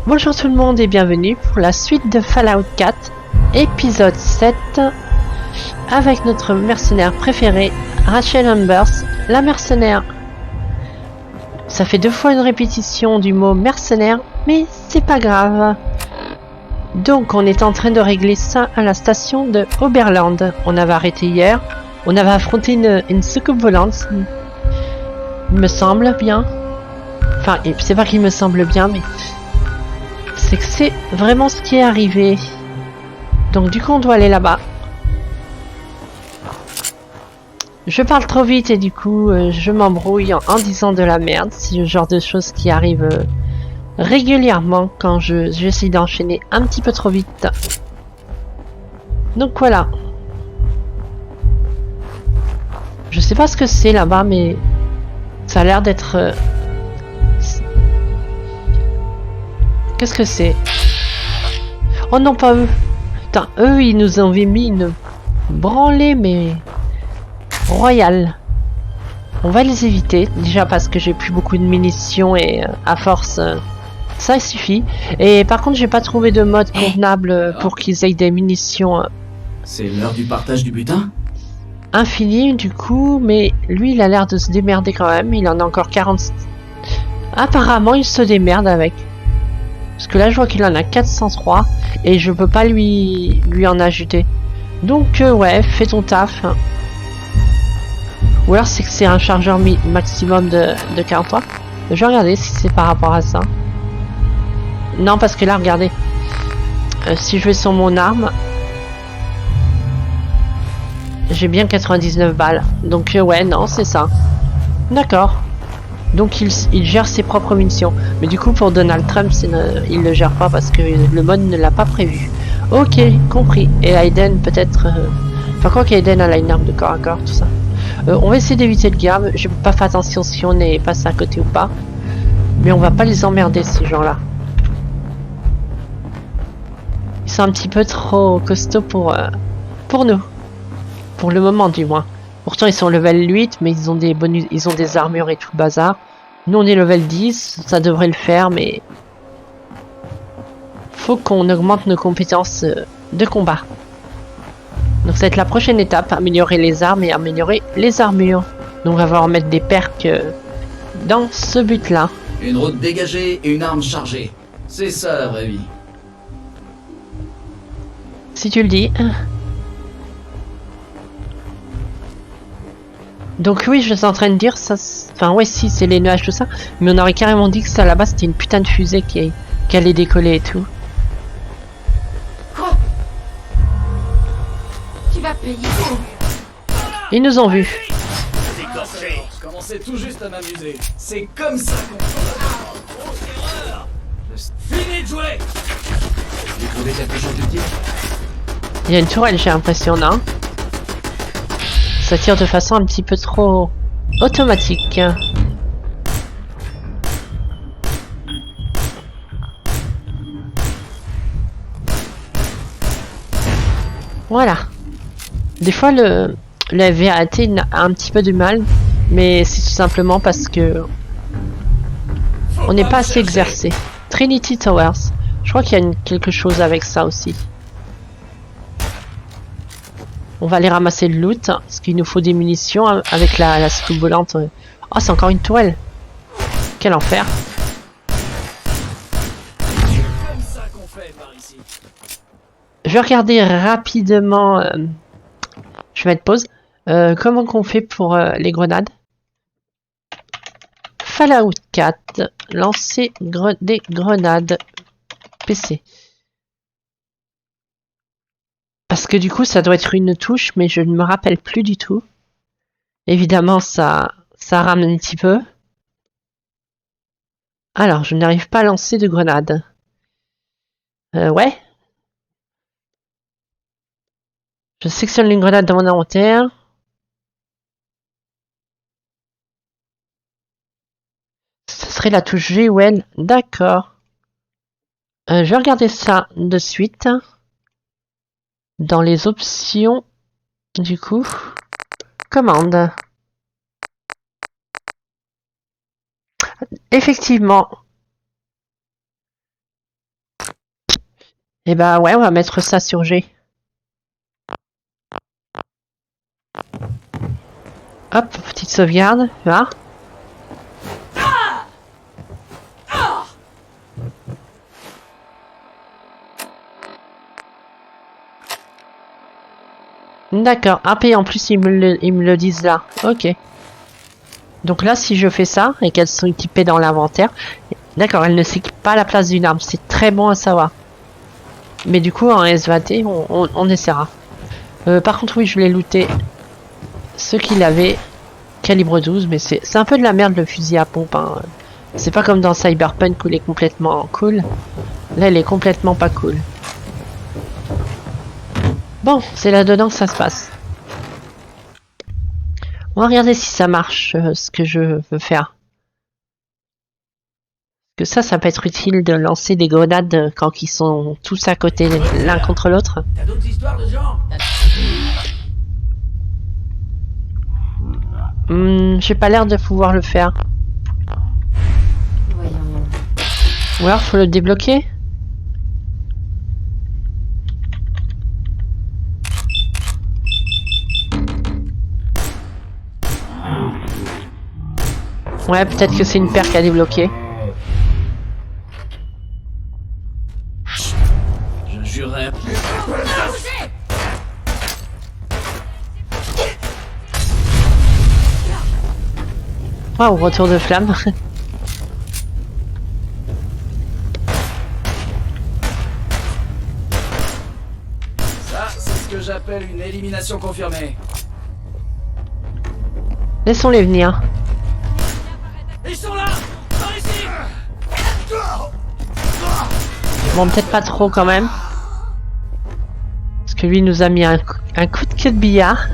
Bonjour tout le monde et bienvenue pour la suite de Fallout 4, épisode 7, avec notre mercenaire préféré, Rachel Ambers, la mercenaire. Ça fait 2 fois une répétition du mot mercenaire, mais c'est pas grave. Donc on est en train de régler ça à la station de Oberland. On avait arrêté hier, on avait affronté une soucoupe volante, il me semble bien. Enfin, c'est pas qu'il me semble bien, mais c'est que c'est vraiment ce qui est arrivé. Donc du coup on doit aller là-bas. Je parle trop vite et du coup je m'embrouille en disant de la merde. C'est le genre de choses qui arrivent régulièrement quand j'essaie d'enchaîner un petit peu trop vite. Donc voilà. Je sais pas ce que c'est là-bas, mais ça a l'air d'être... Qu'est-ce que c'est? Oh non, pas eux. Putain, eux, ils nous avaient mis une branlée, mais... royale. On va les éviter, déjà parce que j'ai plus beaucoup de munitions et à force, ça suffit. Et par contre, j'ai pas trouvé de mode convenable pour qu'ils aient des munitions... C'est l'heure du partage du butin? infini du coup, mais lui, il a l'air de se démerder quand même. Il en a encore 40... Apparemment, il se démerde avec. Parce que là, je vois qu'il en a 403 et je peux pas lui en ajouter. Donc, ouais, fais ton taf. Ou alors, c'est que c'est un chargeur maximum de 43. Je vais regarder si c'est par rapport à ça. Non, parce que là, regardez. Si je vais sur mon arme, j'ai bien 99 balles. Donc, ouais, non, c'est ça. D'accord. Donc il gère ses propres munitions. Mais du coup pour Donald Trump il le gère pas parce que le mode ne l'a pas prévu. Ok, compris. Et Aiden peut-être... Enfin quoi qu'Aiden a une arme de corps à corps, tout ça. On va essayer d'éviter le garde. Je peux pas faire attention si on est passé à côté ou pas. Mais on va pas les emmerder ces gens-là. Ils sont un petit peu trop costauds pour nous. Pour le moment du moins. Pourtant ils sont level 8 mais ils ont des bonus, ils ont des armures et tout le bazar. Nous on est level 10, ça devrait le faire mais faut qu'on augmente nos compétences de combat. Donc ça va être la prochaine étape, améliorer les armes et améliorer les armures. Donc on va falloir mettre des perks dans ce but là. Une route dégagée et une arme chargée. C'est ça la vraie vie. Si tu le dis. Donc oui, je suis en train de dire ça. Enfin ouais, si c'est les nuages tout ça, mais on aurait carrément dit que ça là-bas c'était une putain de fusée qui allait décoller et tout. Quoi? Tu vas payer. Ils nous ont vus. Je commençais tout juste à m'amuser. C'est comme ça qu'on fait. Grosse erreur. Fini de jouer. J'ai trouvé quelque chose d'utile. Il y a une tourelle, j'ai l'impression, non? Ça tire de façon un petit peu trop automatique. Voilà. Des fois, le VAT a un petit peu du mal, mais c'est tout simplement parce que on n'est pas assez exercé. Trinity Towers. Je crois qu'il y a quelque chose avec ça aussi. On va aller ramasser le loot, parce qu'il nous faut des munitions avec la soucoupe volante. Oh, c'est encore une tourelle. Quel enfer. Comme ça qu'on fait par ici. Je vais regarder rapidement. Je vais mettre pause. Comment qu'on fait pour les grenades? Fallout 4. Lancer des grenades. PC. Parce que du coup, ça doit être une touche, mais je ne me rappelle plus du tout. Évidemment, ça rame un petit peu. Alors, je n'arrive pas à lancer de grenade. Ouais. Je sectionne une grenade dans mon inventaire. Ce serait la touche G ou L. D'accord. Je vais regarder ça de suite. Dans les options, du coup, commande. Effectivement, Et bah ouais, on va mettre ça sur G. Hop, petite sauvegarde, là. D'accord, ah et en plus ils me le disent là, ok. Donc là si je fais ça et qu'elles sont équipées dans l'inventaire, d'accord, elles ne s'équipent pas à la place d'une arme, c'est très bon à savoir. Mais du coup en S20T on essaiera. Par contre oui je voulais looter ce qu'il avait, calibre 12, mais c'est un peu de la merde le fusil à pompe. Hein. C'est pas comme dans Cyberpunk où il est complètement cool. Là il est complètement pas cool. Bon, c'est là-dedans que ça se passe. On va regarder si ça marche, ce que je veux faire. Que ça peut être utile de lancer des grenades quand ils sont tous à côté l'un contre l'autre. T'as d'autres histoires de genre? J'ai pas l'air de pouvoir le faire. Voyons. Ou alors faut le débloquer. Ouais, peut-être que c'est une perque à débloquer. Je jurerais. Waouh, retour de flamme. Ça, c'est ce que j'appelle une élimination confirmée. Laissons-les venir. Ils sont là! Par ici! Bon, peut-être pas trop quand même. Parce que lui nous a mis un coup de queue de billard.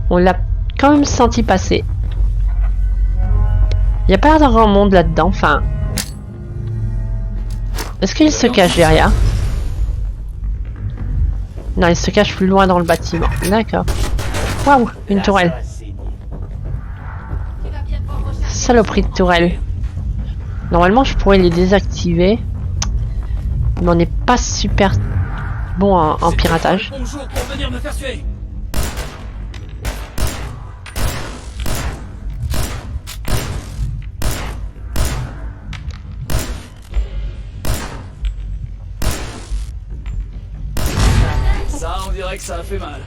On l'a quand même senti passer. Il n'y a pas de grand monde là-dedans, enfin... Est-ce qu'il se cache derrière? Non, il se cache plus loin dans le bâtiment. D'accord. Waouh, une tourelle. Saloperie de tourelle. Normalement, je pourrais les désactiver. Mais on n'est pas super bon en piratage. Bonjour pour venir me faire tuer. Ça, on dirait que ça a fait mal.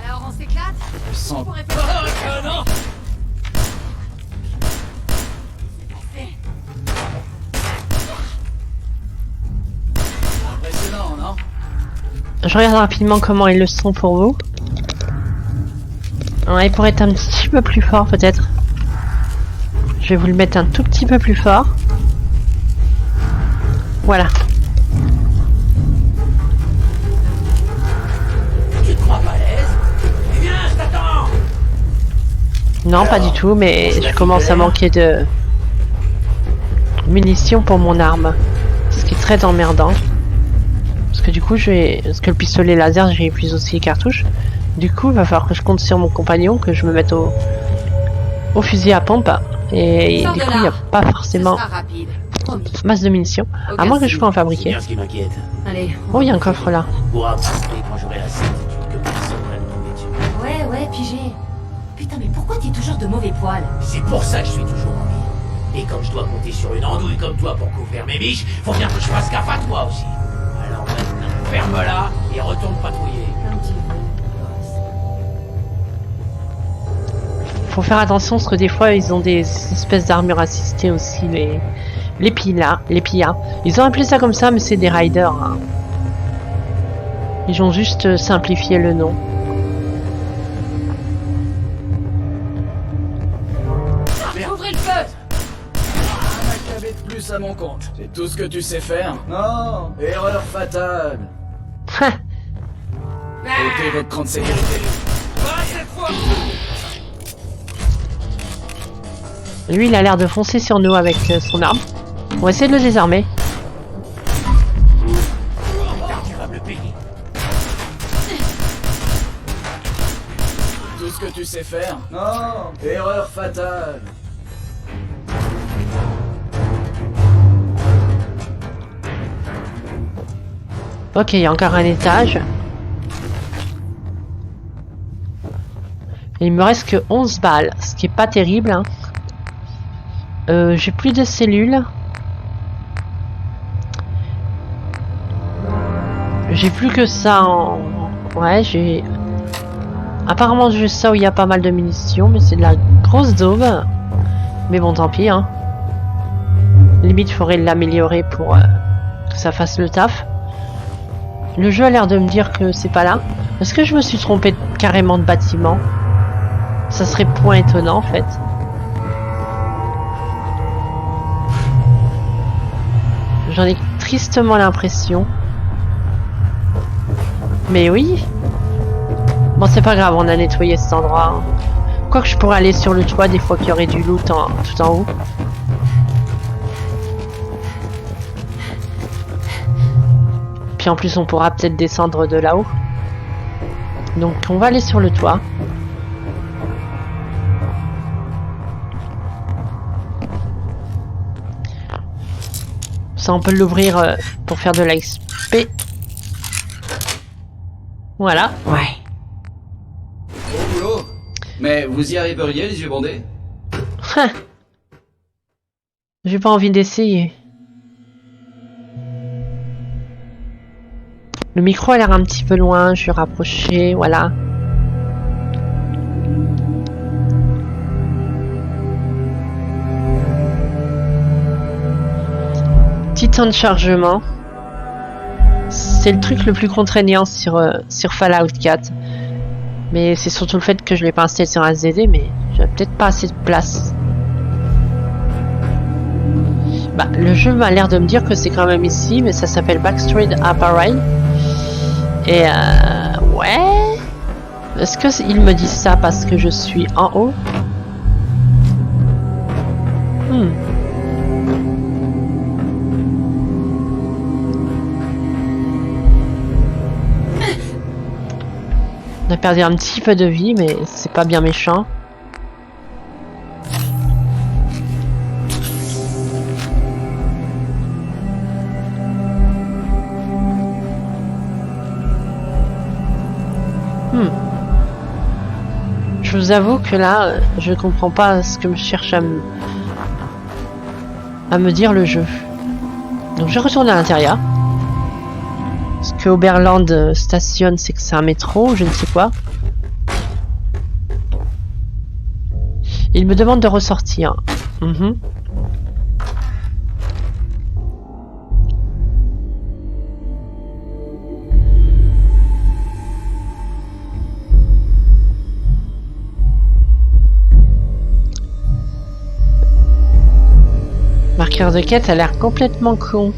Alors on s'éclate? Je sens. On pourrait faire Ah, non! Impressionnant, non? Je regarde rapidement comment ils le sont pour vous. Ouais, il pourrait être un petit peu plus fort peut-être. Je vais vous le mettre un tout petit peu plus fort. Voilà. Tu te crois pas à l'aise? Eh bien, je t'attends! Non, pas du tout, mais je commence à manquer de munitions pour mon arme. Ce qui est très emmerdant. Parce que du coup, parce que le pistolet laser, j'ai épuisé aussi les cartouches. Du coup, il va falloir que je compte sur mon compagnon, que je me mette au fusil à pompe. Et du coup, il n'y a pas forcément masse de munitions. À moins que je puisse en C'est fabriquer. bien ce qui m'inquiète. Allez. Oh, il y a un coffre là. Pour après, quand j'aurai la certitude que personne prenne ton métier. Ouais, pigé. Putain, mais pourquoi t'es toujours de mauvais poils? C'est pour ça que je suis toujours en vie. Et comme je dois compter sur une andouille comme toi pour couvrir mes biches, faut bien que je fasse gaffe à toi aussi. Alors maintenant, ferme-la et retourne patrouiller. Comme tu veux. Faut faire attention parce que des fois, ils ont des espèces d'armures assistées aussi, les pillards. Ils ont appelé ça comme ça, mais c'est des riders. Hein. Ils ont juste simplifié le nom. Ouvrez le feu! Un macabé de plus à mon compte. C'est tout ce que tu sais faire? Non, erreur fatale. Ôtez votre cran de sécurité. Pas cette fois! Lui, il a l'air de foncer sur nous avec son arme. On va essayer de le désarmer. Tu vas me le payer. Tout ce que tu sais faire? Non, erreur fatale. Ok, il y a encore un étage. Et il me reste que 11 balles, ce qui est pas terrible. Hein. J'ai plus de cellules. J'ai plus que ça en... Ouais, j'ai... Apparemment juste ça où il y a pas mal de munitions, mais c'est de la grosse daube. Mais bon, tant pis, hein. Limite, il faudrait l'améliorer pour que ça fasse le taf. Le jeu a l'air de me dire que c'est pas là. Est-ce que je me suis trompé carrément de bâtiment? Ça serait point étonnant, en fait. J'en ai tristement l'impression. Mais oui. Bon, c'est pas grave, on a nettoyé cet endroit. Quoique je pourrais aller sur le toit des fois qu'il y aurait du loot tout en haut. Puis en plus, on pourra peut-être descendre de là-haut. Donc, on va aller sur le toit. Ça, on peut l'ouvrir pour faire de la XP. Voilà. Ouais. Bon boulot. Mais vous y arriveriez les yeux bandés? J'ai pas envie d'essayer. Le micro a l'air un petit peu loin, je vais rapprocher, voilà. Petit temps de chargement. C'est le truc le plus contraignant sur Fallout 4. Mais c'est surtout le fait que je l'ai pas installé sur un ZD, mais j'ai peut-être pas assez de place. Bah, le jeu m'a l'air de me dire que c'est quand même ici, mais ça s'appelle Backstreet Appareil. Et ouais. Est-ce que il me dit ça parce que je suis en haut? On a perdu un petit peu de vie, mais c'est pas bien méchant. Je vous avoue que là, je comprends pas ce que me cherche à me dire le jeu. Donc je retourne à l'intérieur. Ce que Oberland stationne, c'est que c'est un métro, je ne sais quoi. Il me demande de ressortir. Marqueur de quête a l'air complètement con.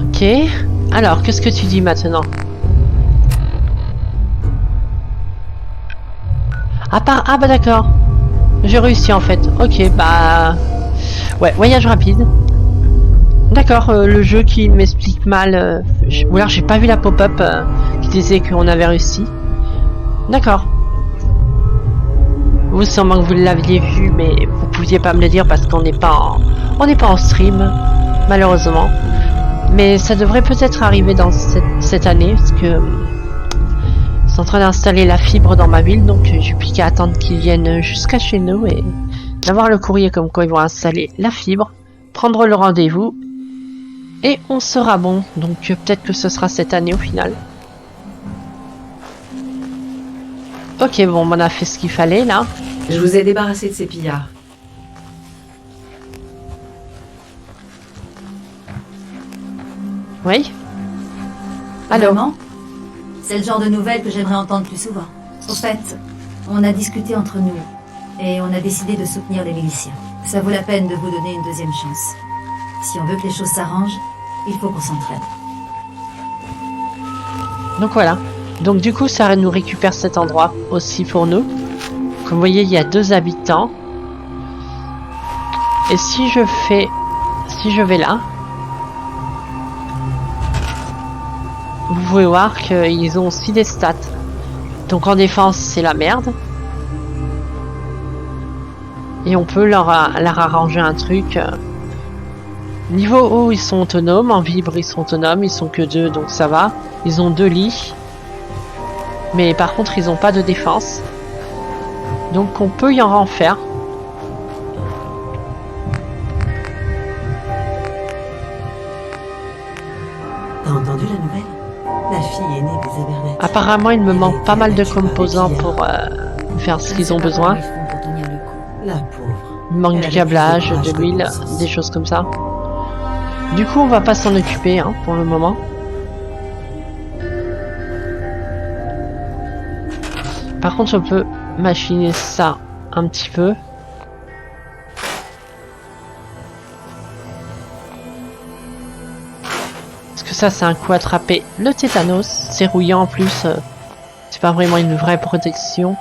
Ok. Alors, qu'est-ce que tu dis maintenant? Ah bah d'accord. J'ai réussi en fait. Ok, bah... Ouais, voyage rapide. D'accord, le jeu qui m'explique mal... Ou alors j'ai pas vu la pop-up qui disait qu'on avait réussi. D'accord. Vous, sûrement que vous l'aviez vu, mais vous pouviez pas me le dire parce qu'on n'est pas en stream, malheureusement. Mais ça devrait peut-être arriver dans cette année, parce que ils sont en train d'installer la fibre dans ma ville, donc j'ai plus qu'à attendre qu'ils viennent jusqu'à chez nous et d'avoir le courrier comme quoi ils vont installer la fibre, prendre le rendez-vous, et on sera bon. Donc peut-être que ce sera cette année au final. Ok, bon, on a fait ce qu'il fallait là. Je vous ai débarrassé de ces pillards. Oui. Allô. Maman, c'est le genre de nouvelles que j'aimerais entendre plus souvent. Au fait, on a discuté entre nous et on a décidé de soutenir les miliciens. Ça vaut la peine de vous donner une deuxième chance. Si on veut que les choses s'arrangent, il faut qu'on s'entraide. Donc voilà. Donc du coup, ça nous récupère cet endroit aussi pour nous. Comme vous voyez, il y a 2 habitants. Et si je vais là, vous pouvez voir qu'ils ont aussi des stats. Donc en défense, c'est la merde. Et on peut leur arranger un truc. Niveau haut, ils sont autonomes. En vibre, ils sont autonomes. Ils sont que 2, donc ça va. Ils ont 2 lits. Mais par contre, ils n'ont pas de défense. Donc on peut y en faire. T'as entendu la nouvelle? La fille aînée des Abernathy. Apparemment, il me manque pas mal de composants pour faire ce qu'ils ont besoin. Ils font pour tenir le coup. La pauvre. Il manque Elle du a câblage, plus de de courage l'huile, que Princesse. des choses comme ça. Du coup, on va pas s'en occuper hein, pour le moment. Par contre, on peut machiner ça un petit peu. Parce que ça, c'est un coup attrapé. Le tétanos, c'est rouillant en plus. C'est pas vraiment une vraie protection.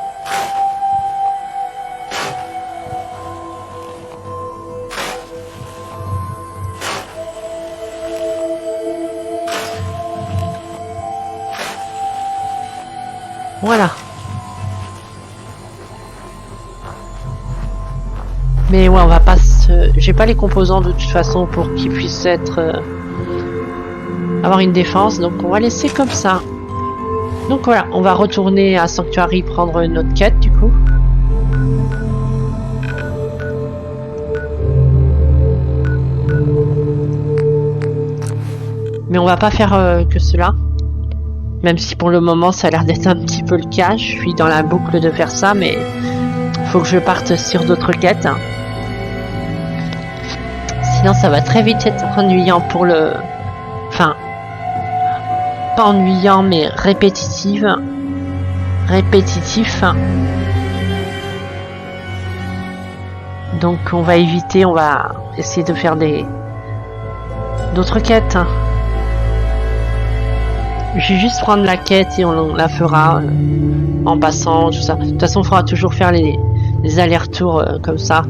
Voilà. Mais ouais, on va pas se... J'ai pas les composants de toute façon pour qu'ils puissent être... avoir une défense, donc on va laisser comme ça. Donc voilà, on va retourner à Sanctuary prendre notre quête du coup. Mais on va pas faire que cela. Même si pour le moment ça a l'air d'être un petit peu le cas. Je suis dans la boucle de faire ça, mais faut que je parte sur d'autres quêtes. Sinon ça va très vite être ennuyant pour le... Enfin... Pas ennuyant, mais répétitif. Donc on va éviter, on va essayer de faire d'autres quêtes. Je vais juste prendre la quête et on la fera en passant, tout ça. De toute façon, il faudra toujours faire les allers-retours comme ça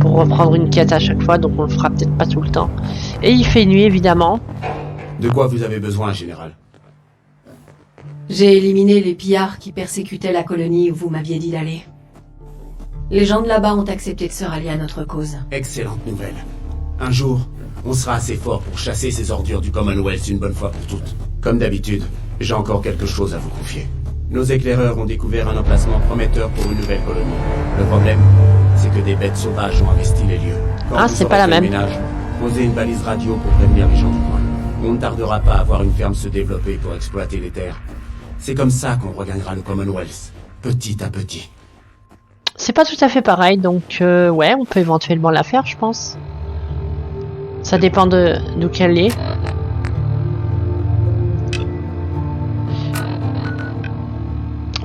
pour reprendre une quête à chaque fois, donc on le fera peut-être pas tout le temps. Et il fait nuit, évidemment. De quoi vous avez besoin, général? J'ai éliminé les pillards qui persécutaient la colonie où vous m'aviez dit d'aller. Les gens de là-bas ont accepté de se rallier à notre cause. Excellente nouvelle. Un jour, on sera assez fort pour chasser ces ordures du Commonwealth une bonne fois pour toutes. Comme d'habitude, j'ai encore quelque chose à vous confier. Nos éclaireurs ont découvert un emplacement prometteur pour une nouvelle colonie. Le problème, c'est que des bêtes sauvages ont investi les lieux. Quand Ah, vous c'est aurez pas la fait le même. ménage, posez une balise radio pour prévenir les gens du coin. On ne tardera pas à voir une ferme se développer pour exploiter les terres. C'est comme ça qu'on regagnera le Commonwealth, petit à petit. C'est pas tout à fait pareil, donc ouais, on peut éventuellement la faire, je pense. Ça dépend d'où qu'elle est.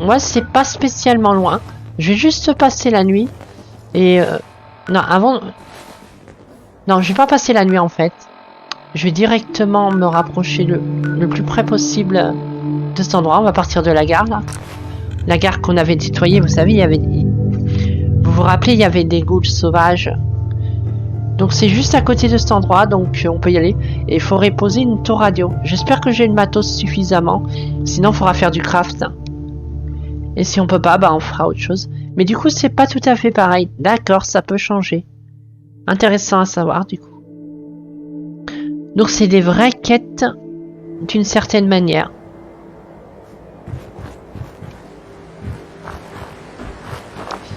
Moi, c'est pas spécialement loin. Je vais juste passer la nuit. Et... non, avant... Non, je vais pas passer la nuit, en fait. Je vais directement me rapprocher le plus près possible de cet endroit. On va partir de la gare, là. La gare qu'on avait nettoyée, vous savez, il y avait... Vous vous rappelez, il y avait des ghouls sauvages. Donc c'est juste à côté de cet endroit, donc on peut y aller. Et il faudrait poser une tour radio. J'espère que j'ai le matos suffisamment. Sinon, il faudra faire du craft. Et si on peut pas, bah on fera autre chose. Mais du coup, c'est pas tout à fait pareil. D'accord, ça peut changer. Intéressant à savoir, du coup. Donc c'est des vraies quêtes d'une certaine manière.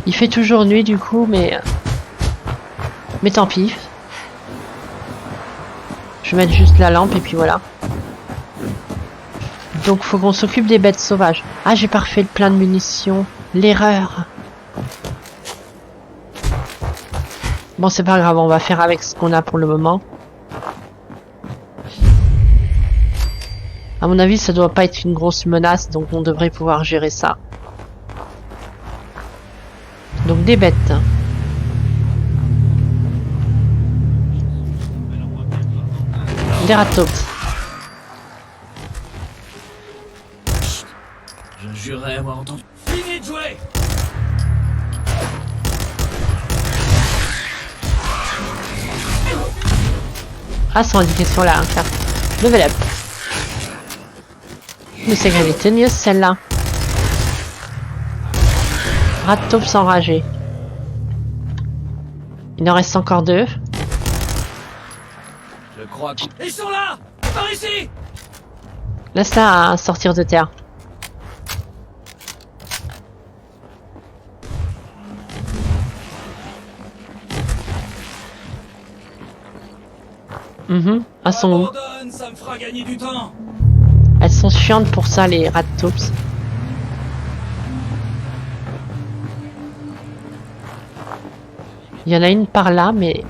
Il fait toujours nuit du coup, mais tant pis. Je vais mettre juste la lampe et puis voilà. Donc faut qu'on s'occupe des bêtes sauvages. Ah, j'ai pas refait le plein de munitions. L'erreur. Bon, c'est pas grave, on va faire avec ce qu'on a pour le moment. À mon avis, ça doit pas être une grosse menace, donc on devrait pouvoir gérer ça. Donc des bêtes. Des ratops. Je jurerais avoir entendu. Fini de jouer! Ah, sans indication là, hein, level up. Mais c'est gravité mieux celle-là. Rat-Taups enragés. Il en reste encore 2. Je crois que... Ils sont là! Par ici! Laisse-la sortir de terre. Elles sont où? Abandonne, ça me fera gagner du temps! Elles sont chiantes pour ça, les Rat-Taups. Il y en a une par là, mais...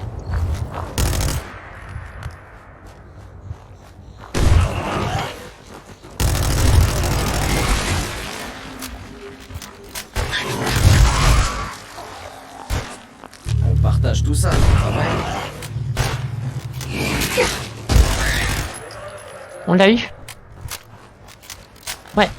On partage tout ça, pas vrai? On l'a eu? Ouais.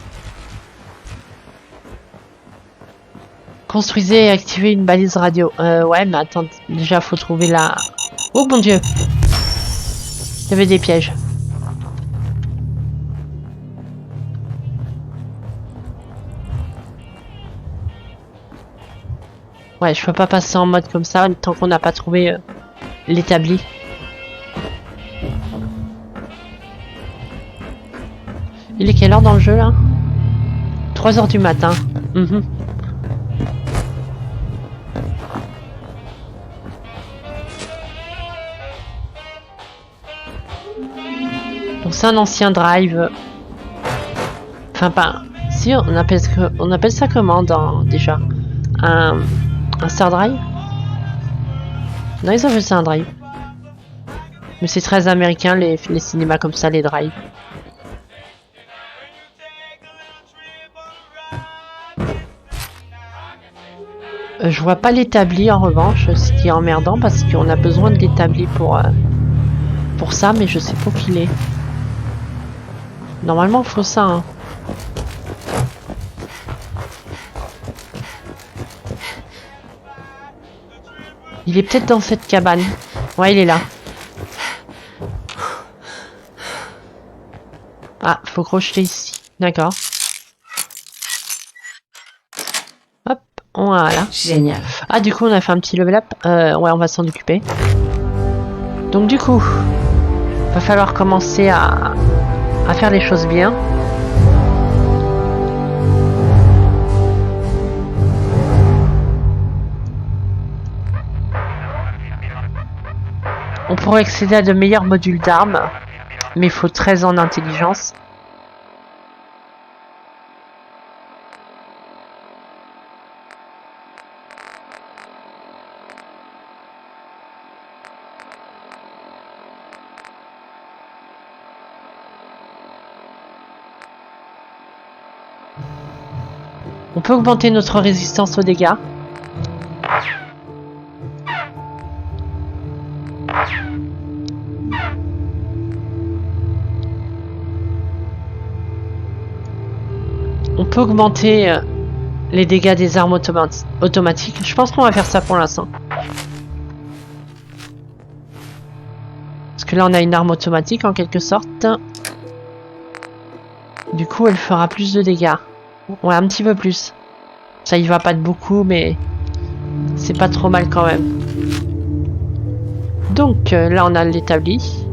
Construisez et activez une balise radio. Ouais, mais attends, déjà faut trouver la... Oh mon dieu! Il y avait des pièges. Ouais, je peux pas passer en mode comme ça tant qu'on n'a pas trouvé l'établi. Il est quelle heure dans le jeu là? 3 h du matin. Donc c'est un ancien drive. Enfin pas... Si, on appelle ça comment déjà? Un Star Drive? Non, ils appellent ça un drive. Mais c'est très américain les cinémas comme ça, les drives. Je vois pas l'établi en revanche, ce qui est emmerdant parce qu'on a besoin de l'établi pour ça, mais je sais pas où qu'il est. Normalement, il faut ça. Hein. Il est peut-être dans cette cabane. Ouais, il est là. Ah, faut crocheter ici. D'accord. Hop, voilà. Génial. Ah, du coup, on a fait un petit level up. Ouais, on va s'en occuper. Donc, du coup, va falloir commencer à faire les choses bien. On pourrait accéder à de meilleurs modules d'armes, mais il faut 13 ans d'intelligence. On peut augmenter notre résistance aux dégâts. On peut augmenter les dégâts des armes automatiques. Je pense qu'on va faire ça pour l'instant. Parce que là, on a une arme automatique en quelque sorte. Du coup, elle fera plus de dégâts. Ouais, un petit peu plus. Ça y va pas de beaucoup, mais c'est pas trop mal quand même. Donc, là, on a l'établi.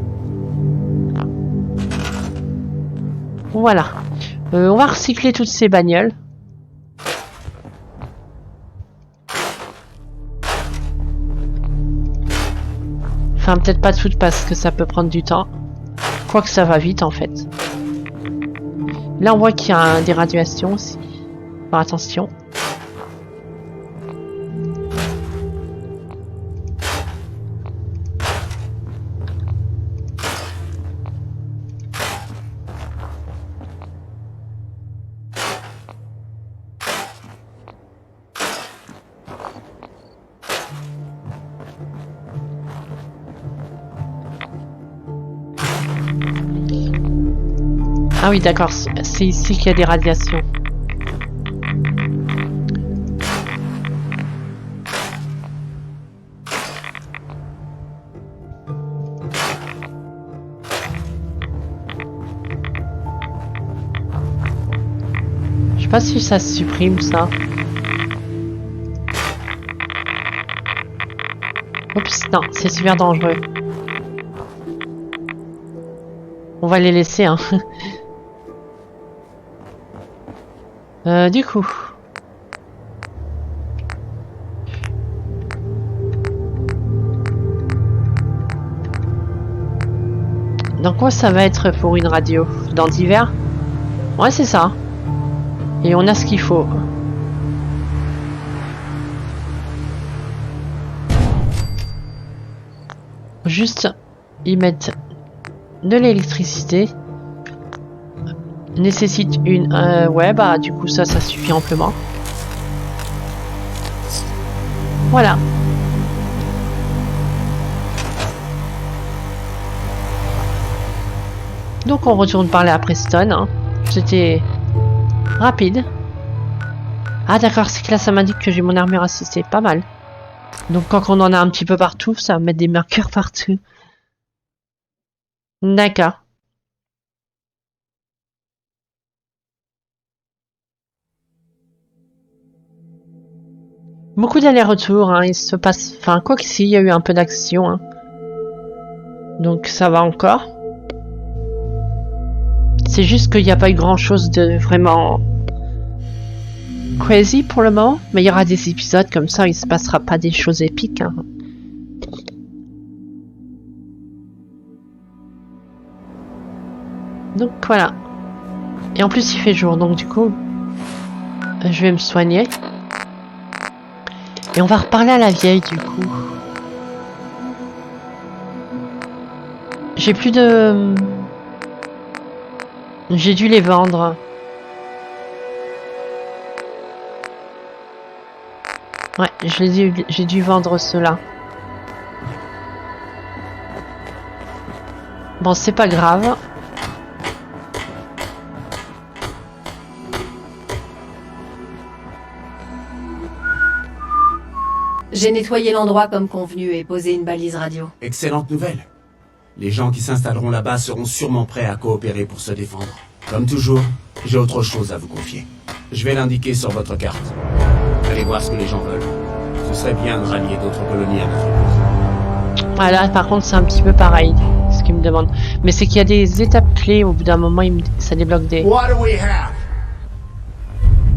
Voilà. On va recycler toutes ces bagnoles. Enfin, peut-être pas toutes parce que ça peut prendre du temps. Quoique ça va vite en fait. Là, on voit qu'il y a des radiations aussi. Faire attention. Ah oui, d'accord, c'est ici qu'il y a des radiations. Je sais pas si ça se supprime ça. Oups, non, c'est super dangereux. On va les laisser, hein. Du coup. Dans quoi ça va être pour une radio? Dans divers? Ouais, c'est ça. Et on a ce qu'il faut. Juste y mettre de l'électricité. Nécessite une... ouais, bah du coup ça suffit amplement. Voilà. Donc on retourne parler à Preston. Hein. C'était rapide. Ah d'accord, c'est que là ça m'indique que j'ai mon armure assistée. Pas mal. Donc quand on en a un petit peu partout, ça va mettre des marqueurs partout. D'accord. Beaucoup d'allers-retours, hein. Il se passe... Enfin, quoi que si, il y a eu un peu d'action. Hein. Donc ça va encore. C'est juste qu'il n'y a pas eu grand-chose de vraiment... crazy pour le moment. Mais il y aura des épisodes comme ça, il se passera pas des choses épiques. Hein. Donc voilà. Et en plus il fait jour, donc du coup... je vais me soigner. Et on va reparler à la vieille du coup. J'ai plus de... J'ai dû les vendre. Ouais, j'ai dû vendre ceux-là. Bon, c'est pas grave. J'ai nettoyé l'endroit comme convenu et posé une balise radio. Excellente nouvelle. Les gens qui s'installeront là-bas seront sûrement prêts à coopérer pour se défendre. Comme toujours, j'ai autre chose à vous confier. Je vais l'indiquer sur votre carte. Allez voir ce que les gens veulent. Ce serait bien de rallier d'autres colonies à notre cause. Voilà, par contre, c'est un petit peu pareil, ce qu'ils me demandent. Mais c'est qu'il y a des étapes clés, au bout d'un moment, ça débloque des... What do we have?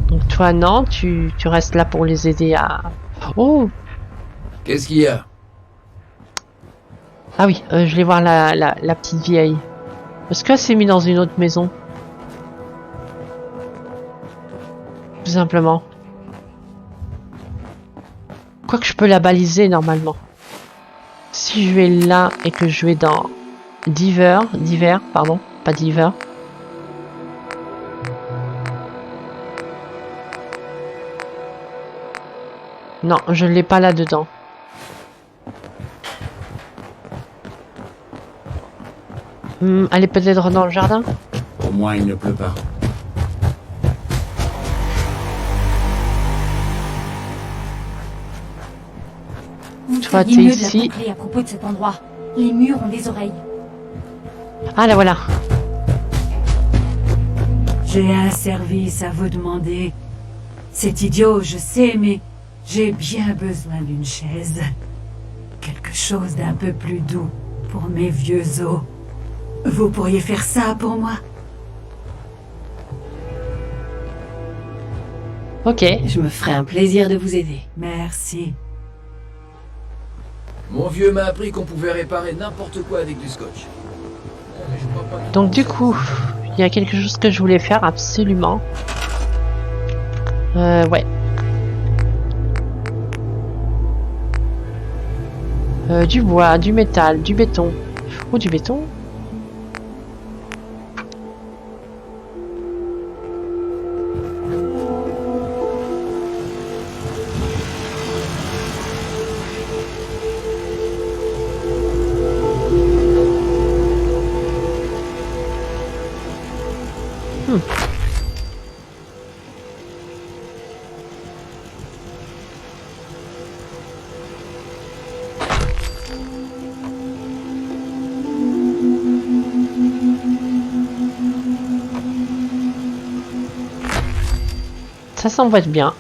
Donc toi, non, tu restes là pour les aider à... Oh! Qu'est-ce qu'il y a? Ah oui, je vais voir la petite vieille. Est-ce qu'elle s'est mise dans une autre maison? Tout simplement. Quoique je peux la baliser normalement. Si je vais là et que je vais dans divers, pardon, pas divers. Non, je ne l'ai pas là-dedans. Elle est peut-être dans le jardin? Au moins, il ne pleut pas. Toi, t'es mieux de la ici. peupler à propos de cet endroit. Les murs ont des oreilles. Ah, là voilà. J'ai un service à vous demander. C'est idiot, je sais, mais j'ai bien besoin d'une chaise. Quelque chose d'un peu plus doux pour mes vieux os. Vous pourriez faire ça pour moi? Ok. Je me ferai un plaisir de vous aider. Merci. Mon vieux m'a appris qu'on pouvait réparer n'importe quoi avec du scotch. Mais je crois pas que- Donc du coup, il y a quelque chose que je voulais faire absolument. Ouais. Du bois, du métal, du béton. Oh, du béton. Ça va être bien.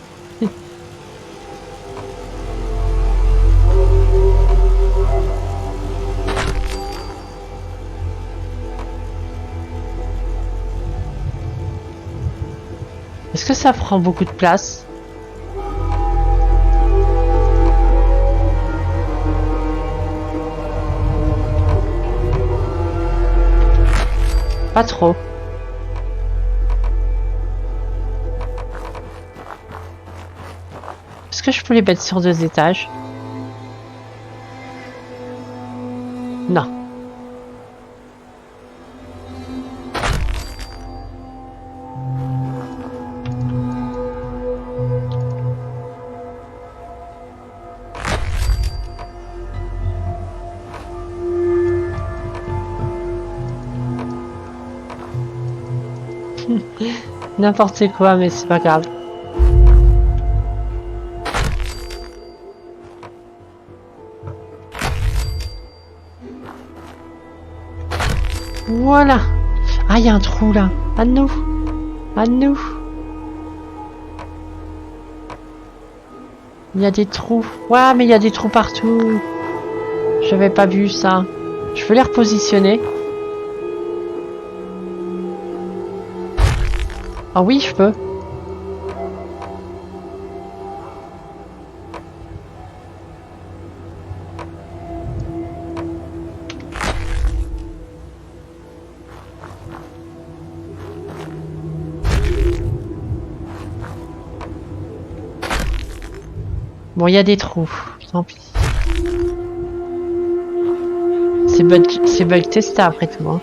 Est-ce que ça prend beaucoup de place? Pas trop. Est-ce que je peux les mettre sur 2 étages? Non. N'importe quoi, mais c'est pas grave. Voilà. Ah, il y a un trou là. À nous. À nous. Il y a des trous. Ouais, mais il y a des trous partout. J'avais pas vu ça. Je peux les repositionner. Ah oui, je peux. Bon, il y a des trous. Tant pis. C'est bug testé après tout. Hein.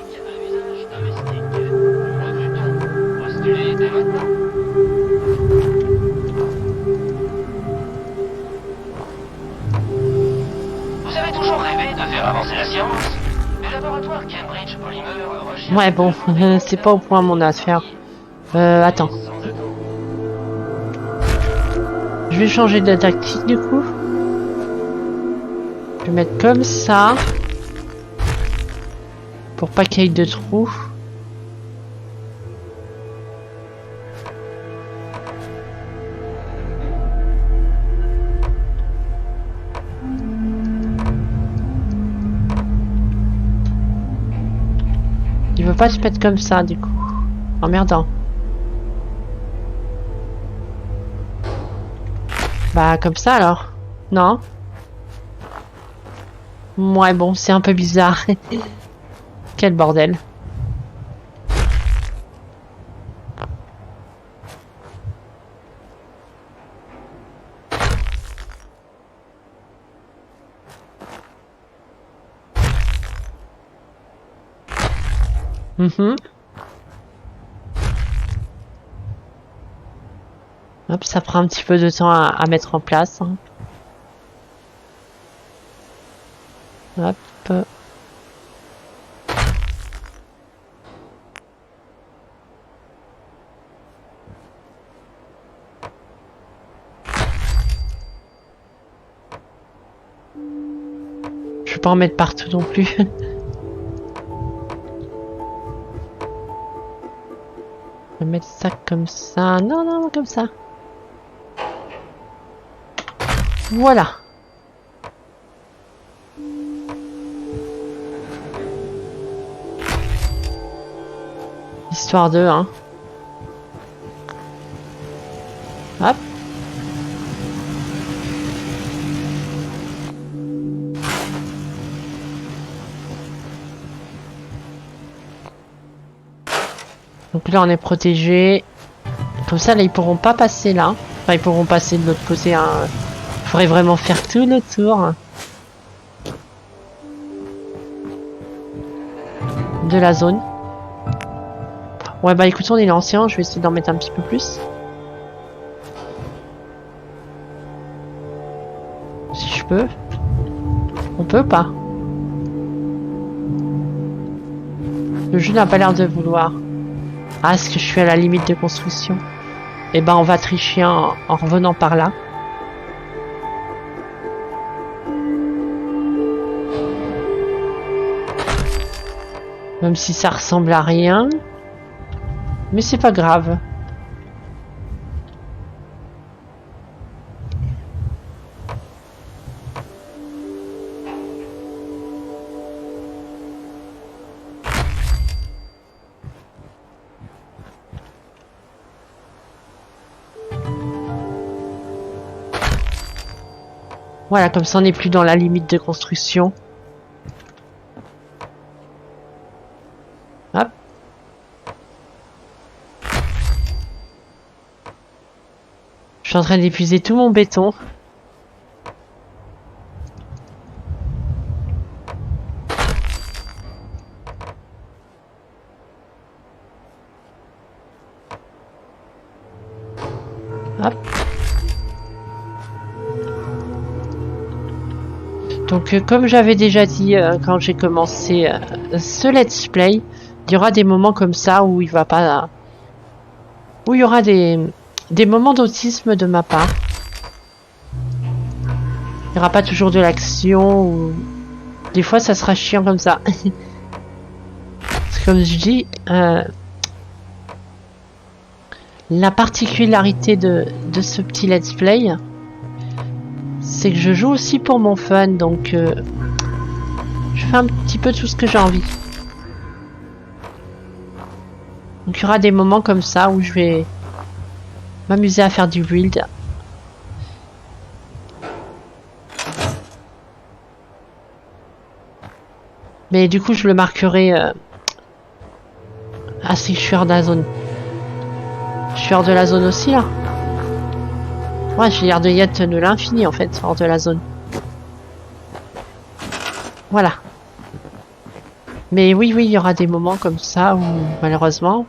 Vous avez toujours rêvé de faire avancer la science? Le laboratoire Cambridge Polymer recherche... Ouais, bon, c'est pas au point mon affaire. Attends. Je vais changer de tactique du coup. Je vais mettre comme ça. Pour pas qu'il y ait de trous. Il veut pas se mettre comme ça du coup. Emmerdant. Bah comme ça alors. Non. Ouais bon, c'est un peu bizarre. Quel bordel. Hop, ça prend un petit peu de temps à mettre en place. Hein. Hop. Je vais pas en mettre partout non plus. Je vais mettre ça comme ça. Non, non, comme ça. Voilà. Histoire de, hein. Hop. Donc là on est protégé. Comme ça là ils pourront pas passer là. Enfin ils pourront passer de l'autre côté. Hein. Faudrait vraiment faire tout le tour de la zone. Ouais bah écoute on est l'ancien, je vais essayer d'en mettre un petit peu plus. Si je peux. On peut ou pas? Le jeu n'a pas l'air de vouloir. Ah, est-ce que je suis à la limite de construction? Eh ben on va tricher en revenant par là. Même si ça ressemble à rien. Mais c'est pas grave. Voilà, comme ça on n'est plus dans la limite de construction. Hop. Je suis en train d'épuiser tout mon béton. Hop. Donc comme j'avais déjà dit quand j'ai commencé ce let's play, il y aura des moments comme ça où il va pas... où il y aura des moments d'autisme de ma part. Il n'y aura pas toujours de l'action ou... Des fois ça sera chiant comme ça. Parce que comme je dis, la particularité de ce petit let's play, c'est que je joue aussi pour mon fun, donc je fais un petit peu tout ce que j'ai envie. Donc il y aura des moments comme ça où je vais m'amuser à faire du build. Mais du coup je le marquerai si je suis hors de la zone. Je suis hors de la zone aussi là. Ouais, j'ai l'air de y être de l'infini en fait, hors de la zone. Voilà. Mais oui, il y aura des moments comme ça où malheureusement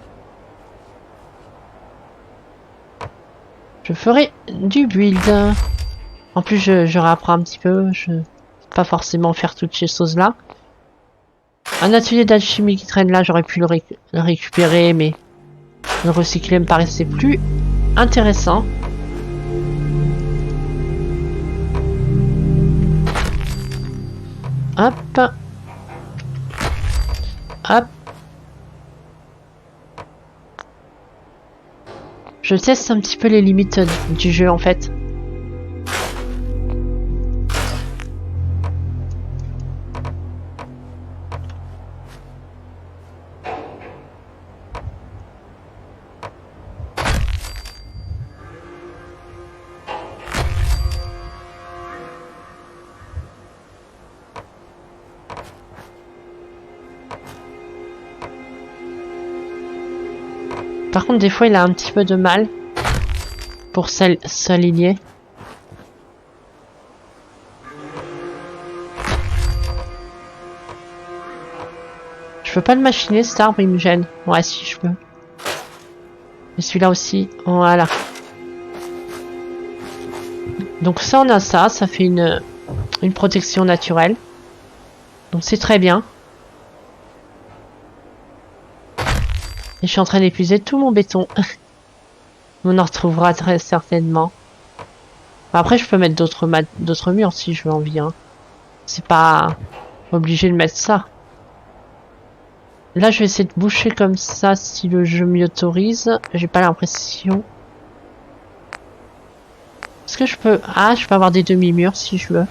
je ferai du build. En plus, je réapprends un petit peu. Je ne vais pas forcément faire toutes ces choses-là. Un atelier d'alchimie qui traîne là, j'aurais pu le récupérer, mais le recycler me paraissait plus intéressant. Hop. Hop. Je teste un petit peu les limites du jeu en fait. Par contre, des fois, il a un petit peu de mal pour s'aligner. Je peux pas le machiner, cet arbre, il me gêne. Ouais, si, je peux. Et celui-là aussi. Voilà. Donc ça, on a ça. Ça fait une protection naturelle. Donc c'est très bien. Et je suis en train d'épuiser tout mon béton. On en retrouvera très certainement. Après, je peux mettre d'autres murs si je veux envie. Hein. C'est pas obligé de mettre ça. Là, je vais essayer de boucher comme ça si le jeu m'y autorise. J'ai pas l'impression. Est-ce que je peux... Ah, je peux avoir des demi-murs si je veux.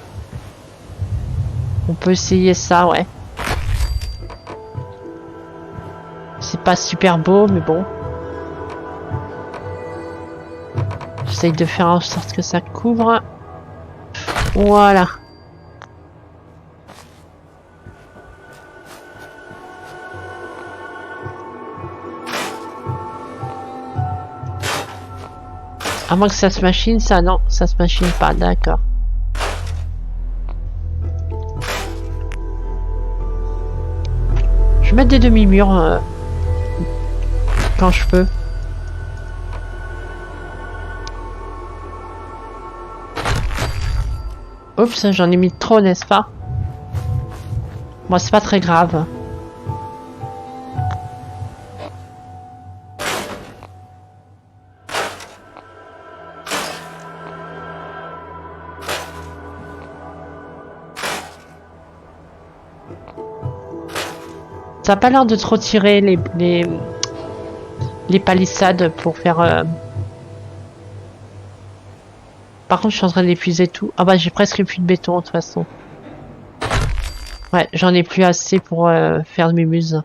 On peut essayer ça, ouais. C'est pas super beau, mais bon. J'essaye de faire en sorte que ça couvre. Voilà. À moins que ça se machine, ça non, ça se machine pas, d'accord. Je vais mettre des demi-murs quand je peux. Oups, j'en ai mis trop, n'est-ce pas? Bon, c'est pas très grave. Ça a pas l'air de trop tirer les palissades pour faire... Par contre, je suis en train d'épuiser tout. Ah bah, j'ai presque plus de béton, de toute façon. Ouais, j'en ai plus assez pour faire mes muses.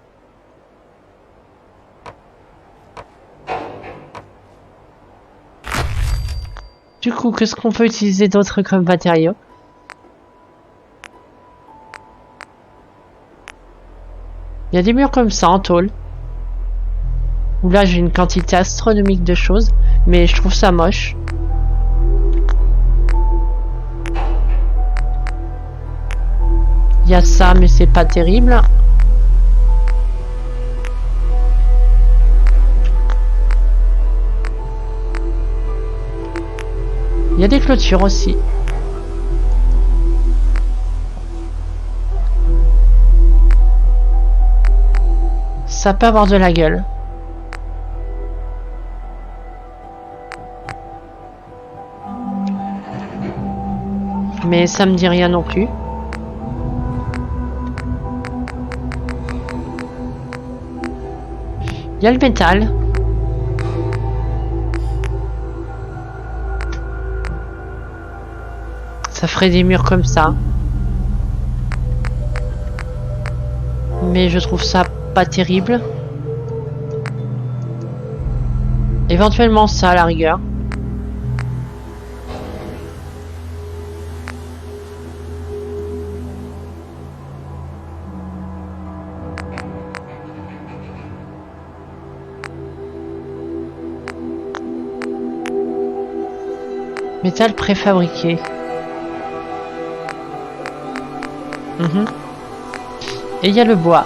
Du coup, qu'est-ce qu'on peut utiliser d'autre comme matériaux? Il y a des murs comme ça en tôle. Où là j'ai une quantité astronomique de choses. Mais je trouve ça moche. Il y a ça mais c'est pas terrible. Il y a des clôtures aussi. Ça peut avoir de la gueule. Mais ça me dit rien non plus. Il y a le métal. Ça ferait des murs comme ça. Mais je trouve ça pas terrible. Éventuellement ça à la rigueur. Métal préfabriqué. Et il y a le bois.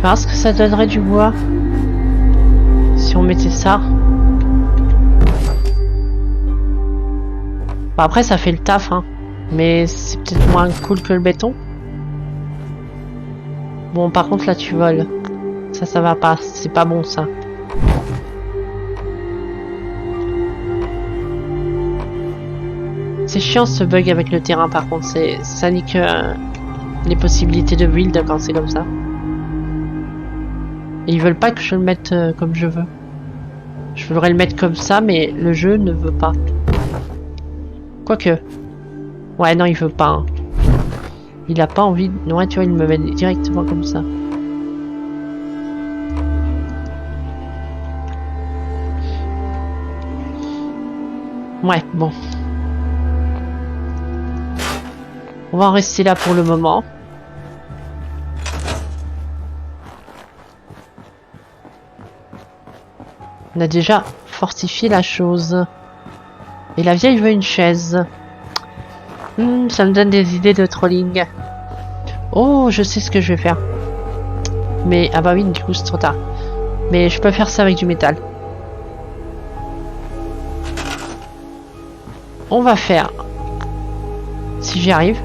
Parce que ça donnerait du bois si on mettait ça. Bon, après ça fait le taf hein. Mais c'est peut-être moins cool que le béton. Bon par contre là tu voles. Ça va pas, c'est pas bon ça. C'est chiant ce bug avec le terrain par contre, ça nique les possibilités de build quand c'est comme ça. Et ils veulent pas que je le mette comme je veux. Je voudrais le mettre comme ça, mais le jeu ne veut pas. Quoique. Ouais, non, il veut pas. Hein. Il a pas envie... Ouais, tu vois, il me met directement comme ça. Ouais, bon. On va en rester là pour le moment. On a déjà fortifié la chose. Et la vieille veut une chaise. Ça me donne des idées de trolling. Oh, je sais ce que je vais faire. Mais, ah bah oui, du coup c'est trop tard. Mais je peux faire ça avec du métal. On va faire... Si j'y arrive.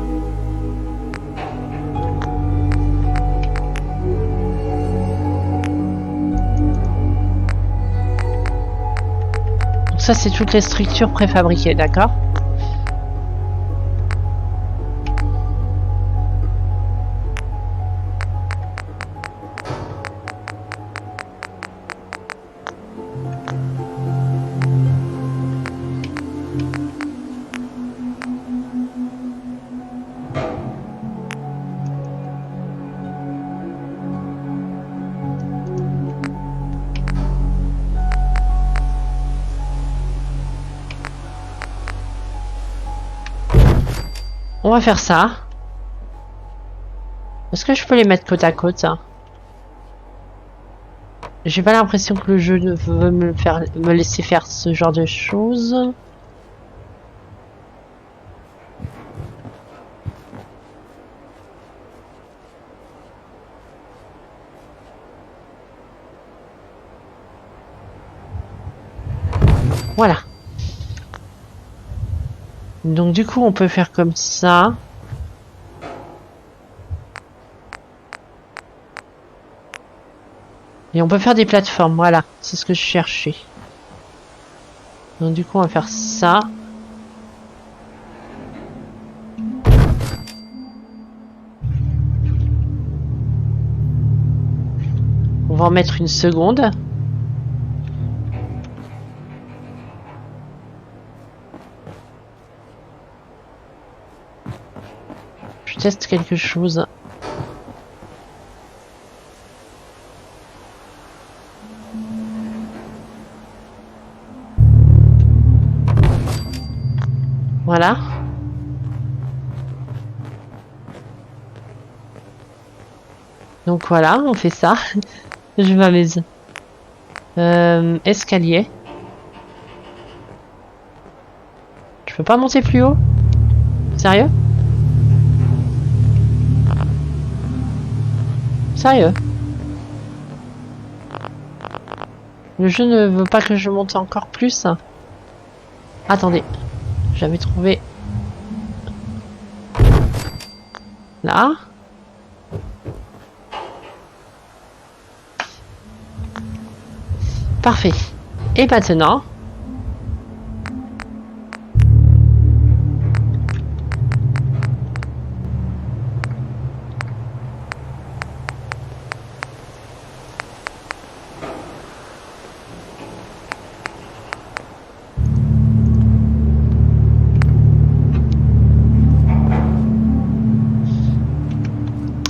Ça c'est toutes les structures préfabriquées, d'accord? On va faire ça. Est-ce que je peux les mettre côte à côte, ça? J'ai pas l'impression que le jeu ne veut me laisser faire ce genre de choses. Voilà. Donc du coup on peut faire comme ça. Et on peut faire des plateformes, voilà. C'est ce que je cherchais. Donc du coup on va faire ça. On va en mettre une seconde. tu testes quelque chose. Voilà. Donc voilà, on fait ça. Je m'amuse. Escalier. Je peux pas monter plus haut? Sérieux? Sérieux? Le jeu ne veut pas que je monte encore plus? Attendez. J'avais trouvé... Là. Parfait. Et maintenant...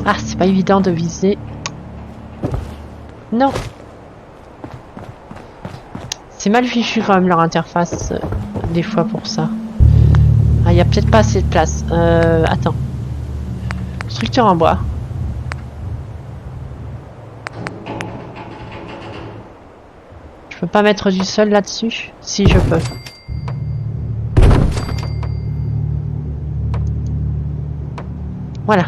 Ah, c'est pas évident de viser. Non. C'est mal fichu quand même leur interface, des fois pour ça. Ah, il y a peut-être pas assez de place. Attends. Structure en bois. Je peux pas mettre du sol là-dessus? Si, je peux. Voilà.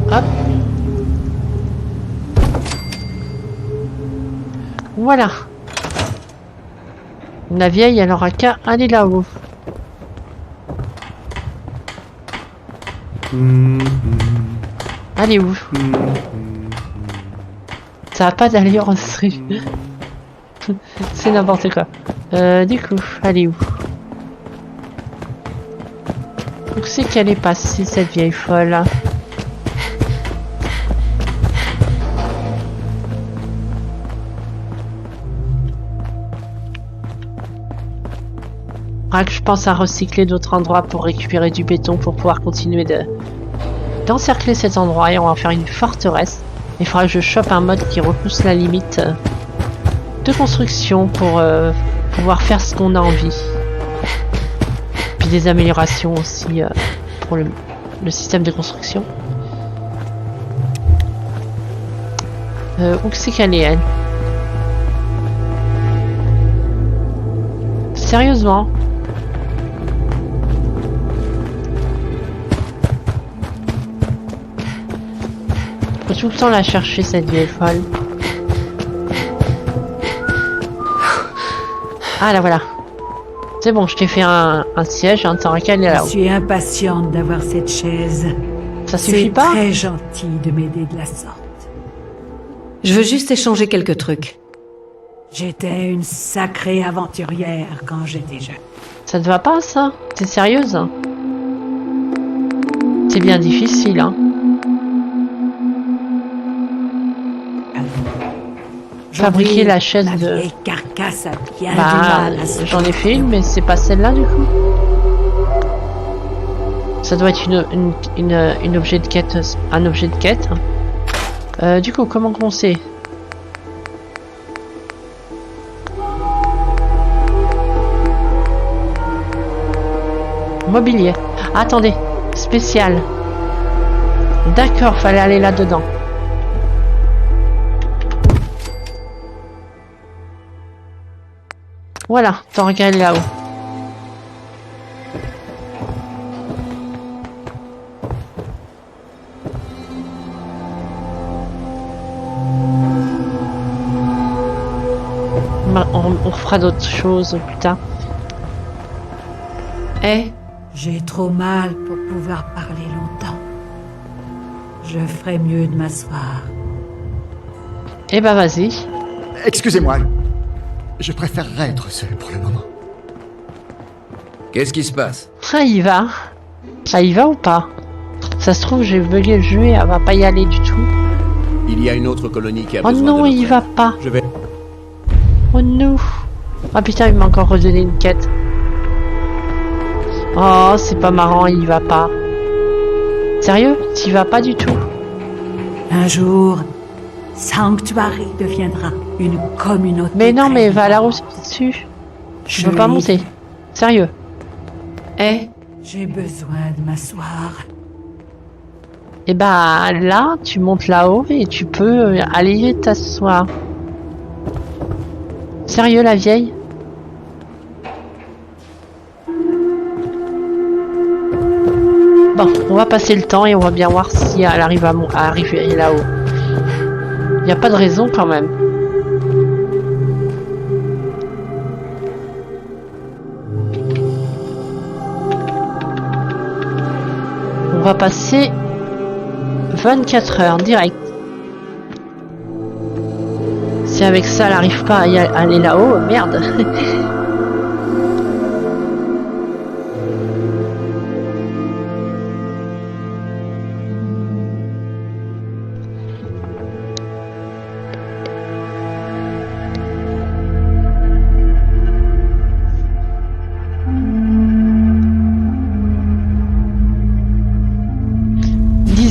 Hop. Voilà. La vieille, elle aura qu'à aller là-haut. Allez où? Ça a pas d'allure en stream. C'est n'importe quoi. Du coup, allez où? Donc c'est qu'elle est passée cette vieille folle. Je pense à recycler d'autres endroits pour récupérer du béton pour pouvoir continuer d'encercler cet endroit et on va en faire une forteresse. Il faudra que je chope un mode qui repousse la limite de construction pour pouvoir faire ce qu'on a envie. Puis des améliorations aussi pour le système de construction. Où c'est qu'elle est, elle? Sérieusement? Faut tout le temps la chercher cette vieille folle. Ah là voilà. C'est bon, je t'ai fait un siège, t'auras qu'à aller Je là-haut. suis impatiente d'avoir cette chaise. Ça suffit pas? C'est très gentil de m'aider de la sorte. Je veux juste échanger quelques trucs. J'étais une sacrée aventurière quand j'étais jeune. Ça te va pas ça? T'es sérieuse? C'est bien difficile, hein. Fabriquer la chaise la de... vieille carcasse a bien du Bah, mal à se j'en ai fait une, mais c'est pas celle-là du coup. Ça doit être une objet de quête, un objet de quête. Du coup, comment qu'on sait? Mobilier. Attendez, spécial. D'accord, fallait aller là-dedans. Voilà, t'en regardes là-haut. On fera d'autres choses plus tard. Eh? J'ai trop mal pour pouvoir parler longtemps. Je ferais mieux de m'asseoir. Eh ben vas-y. Excusez-moi. Je préférerais être seul pour le moment. Qu'est-ce qui se passe? Ça y va. Ça y va ou pas? Ça se trouve, j'ai bugué le jeu et elle va pas y aller du tout. Il y a une autre colonie qui a Oh besoin non, de il notre va aide. pas. Je vais... Oh non. Ah putain, il m'a encore redonné une quête. Oh, c'est pas marrant, il va pas. Sérieux? T'y vas pas du tout? Un jour, Sanctuary deviendra une communauté. Mais non, mais très va là vivante. dessus. Je Je veux pas l'ai monter. dit. Sérieux. Eh, J'ai besoin de m'asseoir. Et bah là, tu montes là-haut et tu peux aller t'asseoir. Sérieux, la vieille? Bon, on va passer le temps et on va bien voir si elle arrive à arriver là-haut. Il n'y a pas de raison quand même. On va passer 24 heures direct. Si avec ça elle n'arrive pas à aller là-haut, merde.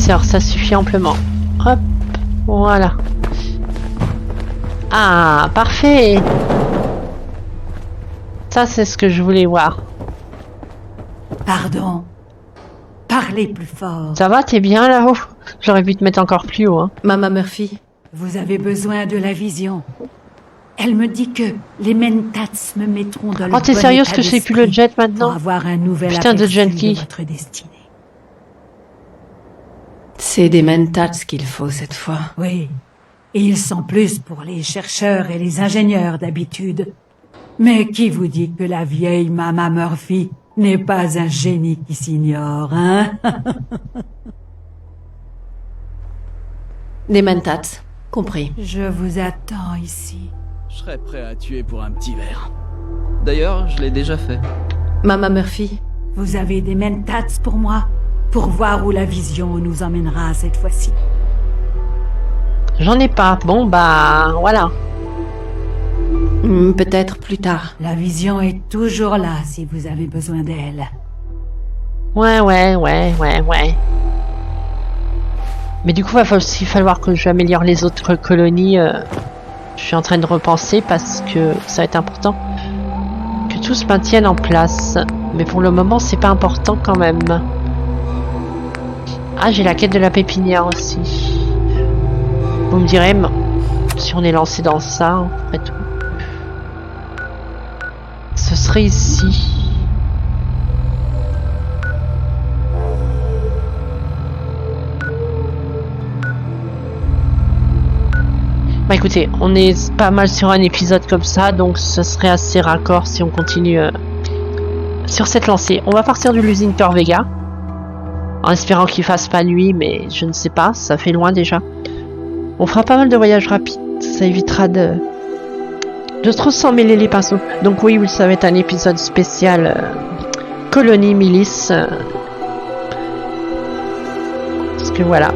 Heures, ça suffit amplement. Hop, voilà. Ah, parfait. Ça, c'est ce que je voulais voir. Pardon. Parlez plus fort. Ça va, t'es bien là-haut? J'aurais pu te mettre encore plus haut. Hein. Mama Murphy. Vous avez besoin de la vision. Elle me dit que les Mentats me mettront dans le Oh, t'es bon sérieuse état que c'est plus le d'esprit jet maintenant? pour avoir un nouvel Putain de aperçu junkie. de votre destinée. C'est des mentats qu'il faut cette fois. Oui, et ils sont plus pour les chercheurs et les ingénieurs d'habitude. Mais qui vous dit que la vieille Mama Murphy n'est pas un génie qui s'ignore, hein? Des mentats, compris. Je vous attends ici. Je serais prêt à tuer pour un petit verre. D'ailleurs, je l'ai déjà fait. Mama Murphy. Vous avez des Mentats pour moi? Pour voir où la vision nous emmènera cette fois-ci. J'en ai pas. Bon, bah, voilà. Peut-être plus tard. La vision est toujours là si vous avez besoin d'elle. Ouais. Mais du coup, il va aussi falloir que j'améliore les autres colonies. Je suis en train de repenser parce que ça va être important que tout se maintienne en place. Mais pour le moment, c'est pas important quand même. Ah, j'ai la quête de la pépinière aussi. Vous me direz, si on est lancé dans ça, après tout. Ce serait ici. Bah écoutez, on est pas mal sur un épisode comme ça, donc ce serait assez raccord si on continue sur cette lancée. On va partir de l'usine Corvega. En espérant qu'il fasse pas nuit, mais je ne sais pas, ça fait loin déjà. On fera pas mal de voyages rapides, ça évitera de trop s'en mêler les pinceaux. Donc oui, ça va être un épisode spécial Colonie Milice. Parce que voilà.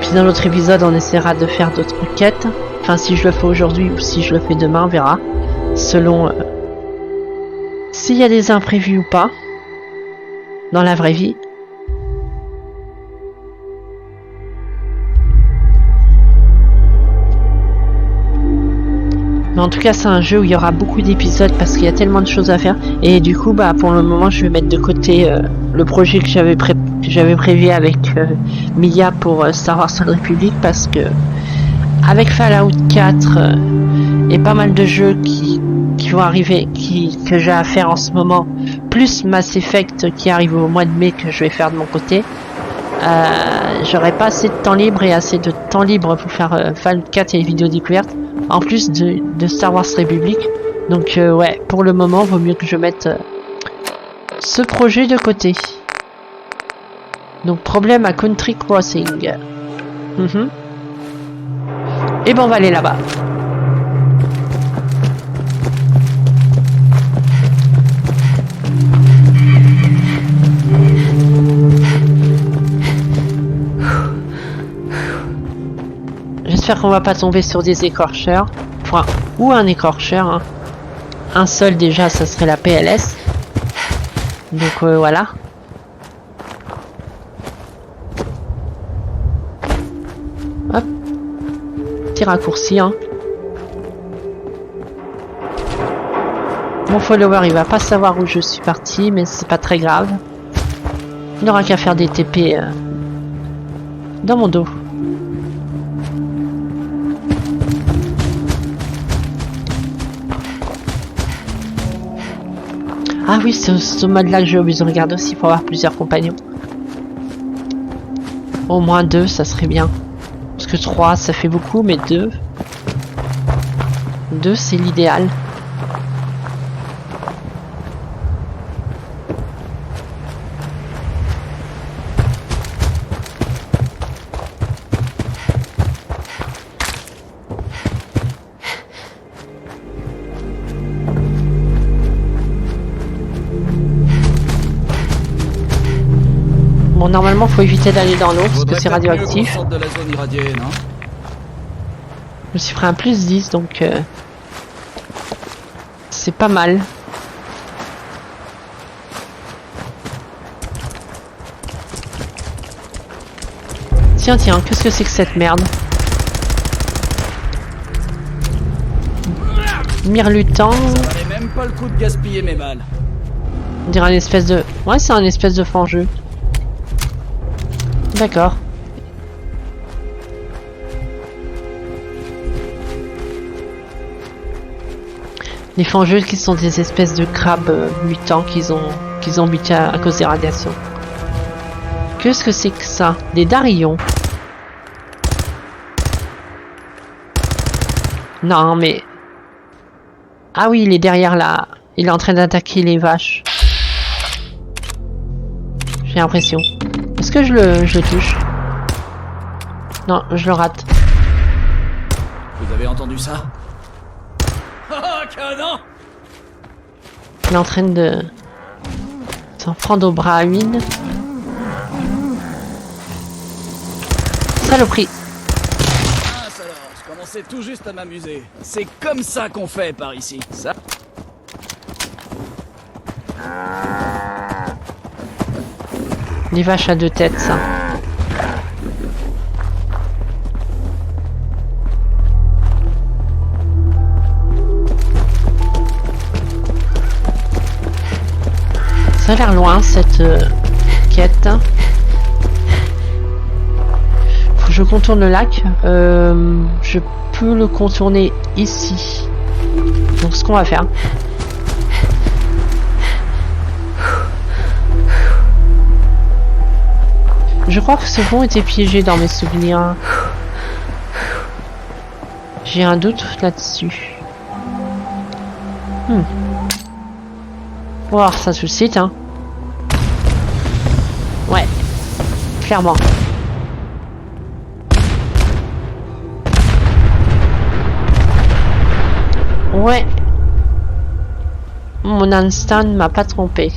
Puis dans l'autre épisode, on essaiera de faire d'autres quêtes. Enfin, si je le fais aujourd'hui ou si je le fais demain, on verra. Selon s'il y a des imprévus ou pas. Dans la vraie vie. Mais en tout cas, c'est un jeu où il y aura beaucoup d'épisodes parce qu'il y a tellement de choses à faire. Et du coup, bah, pour le moment, je vais mettre de côté le projet que j'avais prévu avec Mia pour Star Wars Old Republic parce que avec Fallout 4 et pas mal de jeux qui vont arriver, que j'ai à faire en ce moment, plus Mass Effect qui arrive au mois de mai que je vais faire de mon côté, j'aurai pas assez de temps libre et assez de temps libre pour faire Fallout 4 et les vidéos découvertes, en plus de Star Wars Republic. Donc ouais, pour le moment, vaut mieux que je mette ce projet de côté. Donc problème à Country Crossing. Et ben on va aller là-bas. J'espère qu'on va pas tomber sur des écorcheurs. Enfin, ou un écorcheur. Hein. Un seul déjà, ça serait la PLS. Donc voilà. Hop. Petit raccourci. Hein. Mon follower, il va pas savoir où je suis parti, mais c'est pas très grave. Il n'aura qu'à faire des TP dans mon dos. Ah oui, c'est ce mode-là que j'ai besoin de regarder aussi pour avoir plusieurs compagnons. Au moins 2, ça serait bien. Parce que 3, ça fait beaucoup, mais 2... 2, c'est l'idéal. Bon, normalement, faut éviter d'aller dans l'eau parce que c'est radioactif. De la zone irradiée, non? Je me suis pris un plus 10, donc c'est pas mal. Tiens, tiens, qu'est-ce que c'est que cette merde? Mirlutant. Ça valait même pas le coup de gaspiller mes balles. On dirait un espèce de... Ouais, c'est un espèce de fangeux. D'accord. Les fangeux qui sont des espèces de crabes mutants qu'ils ont buté à cause des radiations. Qu'est-ce que c'est que ça? Des darillons. Non mais... Ah oui, il est derrière là. Il est en train d'attaquer les vaches. J'ai l'impression. Est-ce que je le touche? Non, je le rate. Vous avez entendu ça? Oh, canon! Il est en train de s'en prendre au bras à une. Saloperie. Ah, alors, je commençais tout juste à m'amuser. C'est comme ça qu'on fait par ici. Ça. Les vaches à 2 têtes, ça. Ça a l'air loin, cette quête. Faut que je contourne le lac. Je peux le contourner ici. Donc ce qu'on va faire... Je crois que ce pont était piégé dans mes souvenirs. J'ai un doute là-dessus. On va voir ça sur le site, hein. Ouais, clairement. Ouais. Mon instinct ne m'a pas trompé.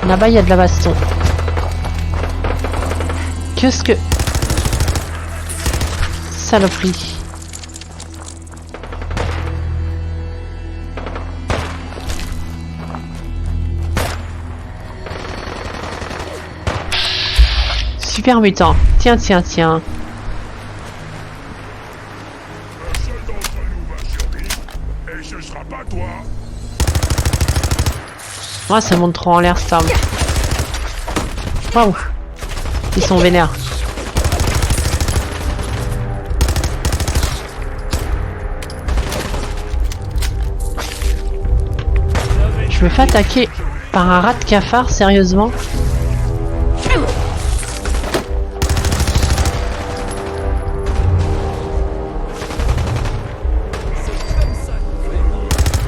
Là-bas, il y a de la baston. Qu'est-ce que... Saloperie. Super mutant. Tiens, tiens, tiens. Moi, ça monte trop en l'air, cette arme. Waouh. Ils sont vénères. Je me fais attaquer par un rat de cafard, sérieusement?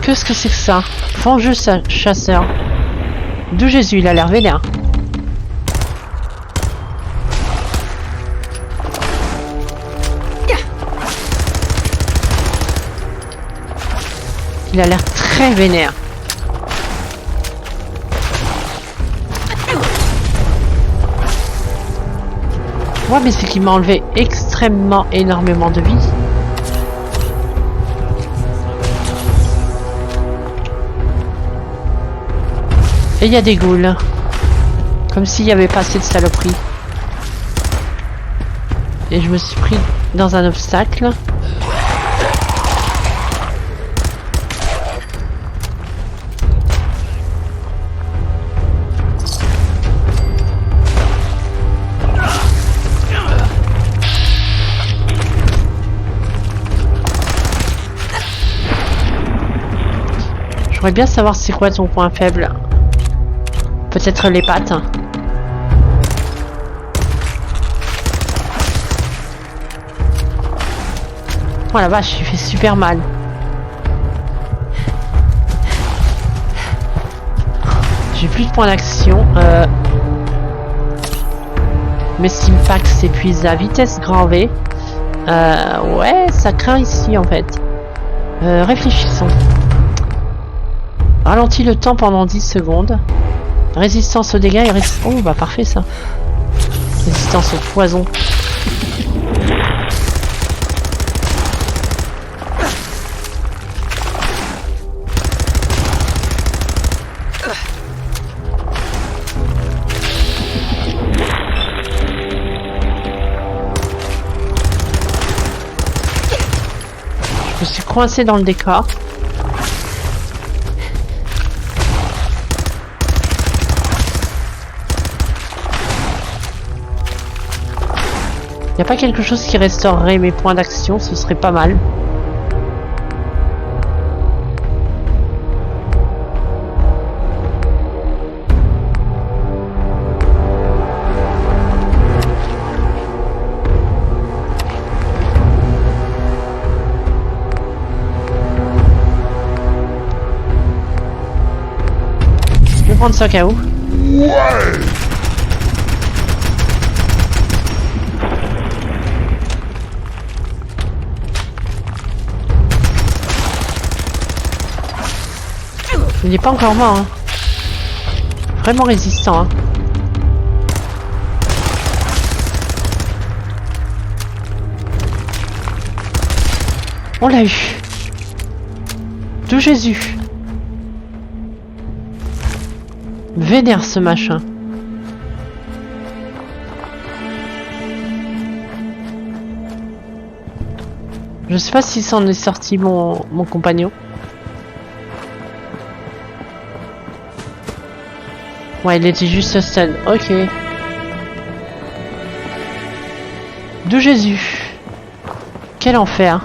Qu'est-ce que c'est que ça? Fangeux chasseur. De Jésus, il a l'air vénère. Il a l'air très vénère. Ouais, mais c'est qu'il m'a enlevé extrêmement énormément de vie. Et il y a des ghouls. Comme s'il n'y avait pas assez de saloperies. Et je me suis pris dans un obstacle. J'aimerais bien savoir c'est quoi ton point faible. Peut-être les pattes. Oh la vache, il fait super mal. J'ai plus de points d'action. Mes Stimpaks s'épuisent à vitesse grand V. Ouais, ça craint ici en fait. Réfléchissons. Ralentis le temps pendant 10 secondes. Résistance aux dégâts et oh bah parfait ça. Résistance au poison. Je me suis coincé dans le décor. Y a pas quelque chose qui restaurerait mes points d'action, ce serait pas mal. Je vais prendre ça au cas où. Il n'est pas encore mort, hein. Vraiment résistant, hein. On l'a eu. De Jésus. Vénère ce machin. Je sais pas si s'en est sorti mon compagnon. Ouais, il était juste stun. Ok. De Jésus. Quel enfer.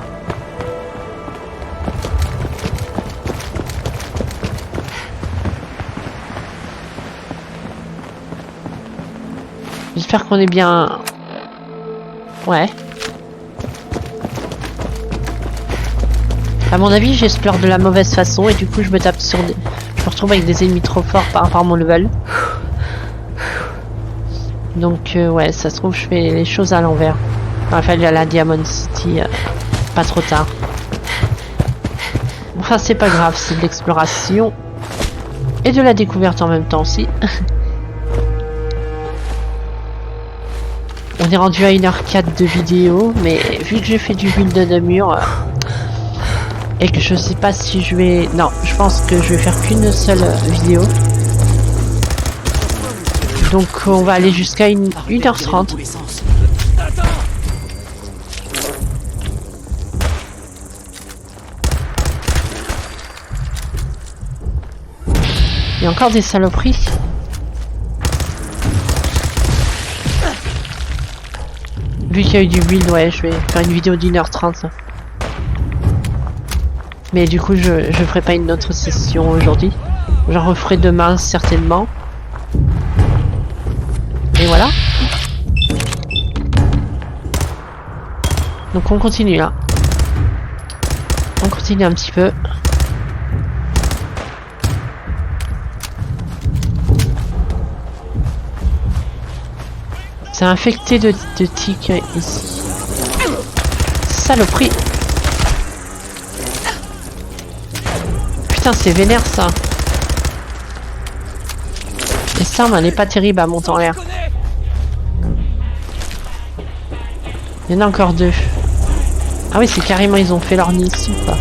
J'espère qu'on est bien... Ouais. À mon avis, j'explore de la mauvaise façon et du coup, je me tape sur des... Je me retrouve avec des ennemis trop forts par rapport à mon level. Donc ouais, ça se trouve je fais les choses à l'envers. Il aurait fallu aller à la Diamond City pas trop tard. Enfin c'est pas grave, c'est de l'exploration et de la découverte en même temps aussi. On est rendu à 1h04 de vidéo, mais vu que j'ai fait du build de mur et que je sais pas si je vais... Non, je pense que je vais faire qu'une seule vidéo. Donc on va aller jusqu'à 1h30. Il y a encore des saloperies. Vu qu'il y a eu du build, ouais, je vais faire une vidéo d'1h30. Mais du coup, je ferai pas une autre session aujourd'hui. J'en referai demain certainement. Et voilà. Donc on continue là. On continue un petit peu. C'est infecté de tiques ici. Saloperie. Putain, c'est vénère ça. Et ça, elle est pas terrible à monter en l'air. Il y en a encore 2. Ah oui, c'est carrément, ils ont fait leur nid ici, quoi.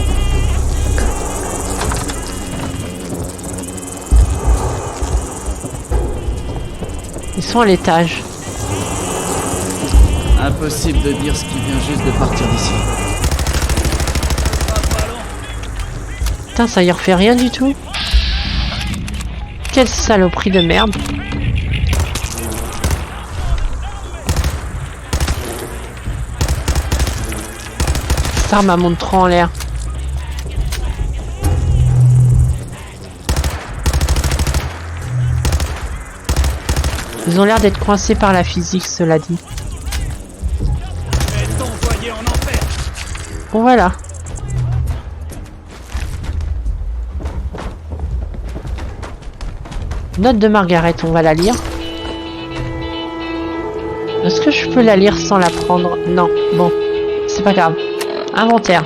Ils sont à l'étage. Impossible de dire ce qui vient juste de partir d'ici. Putain, ça y refait rien du tout. Quelle saloperie de merde. Cette arme à monte trop en l'air. Ils ont l'air d'être coincés par la physique, cela dit. Bon, voilà. Note de Margaret, on va la lire. Est-ce que je peux la lire sans la prendre? Non, bon, c'est pas grave. Inventaire.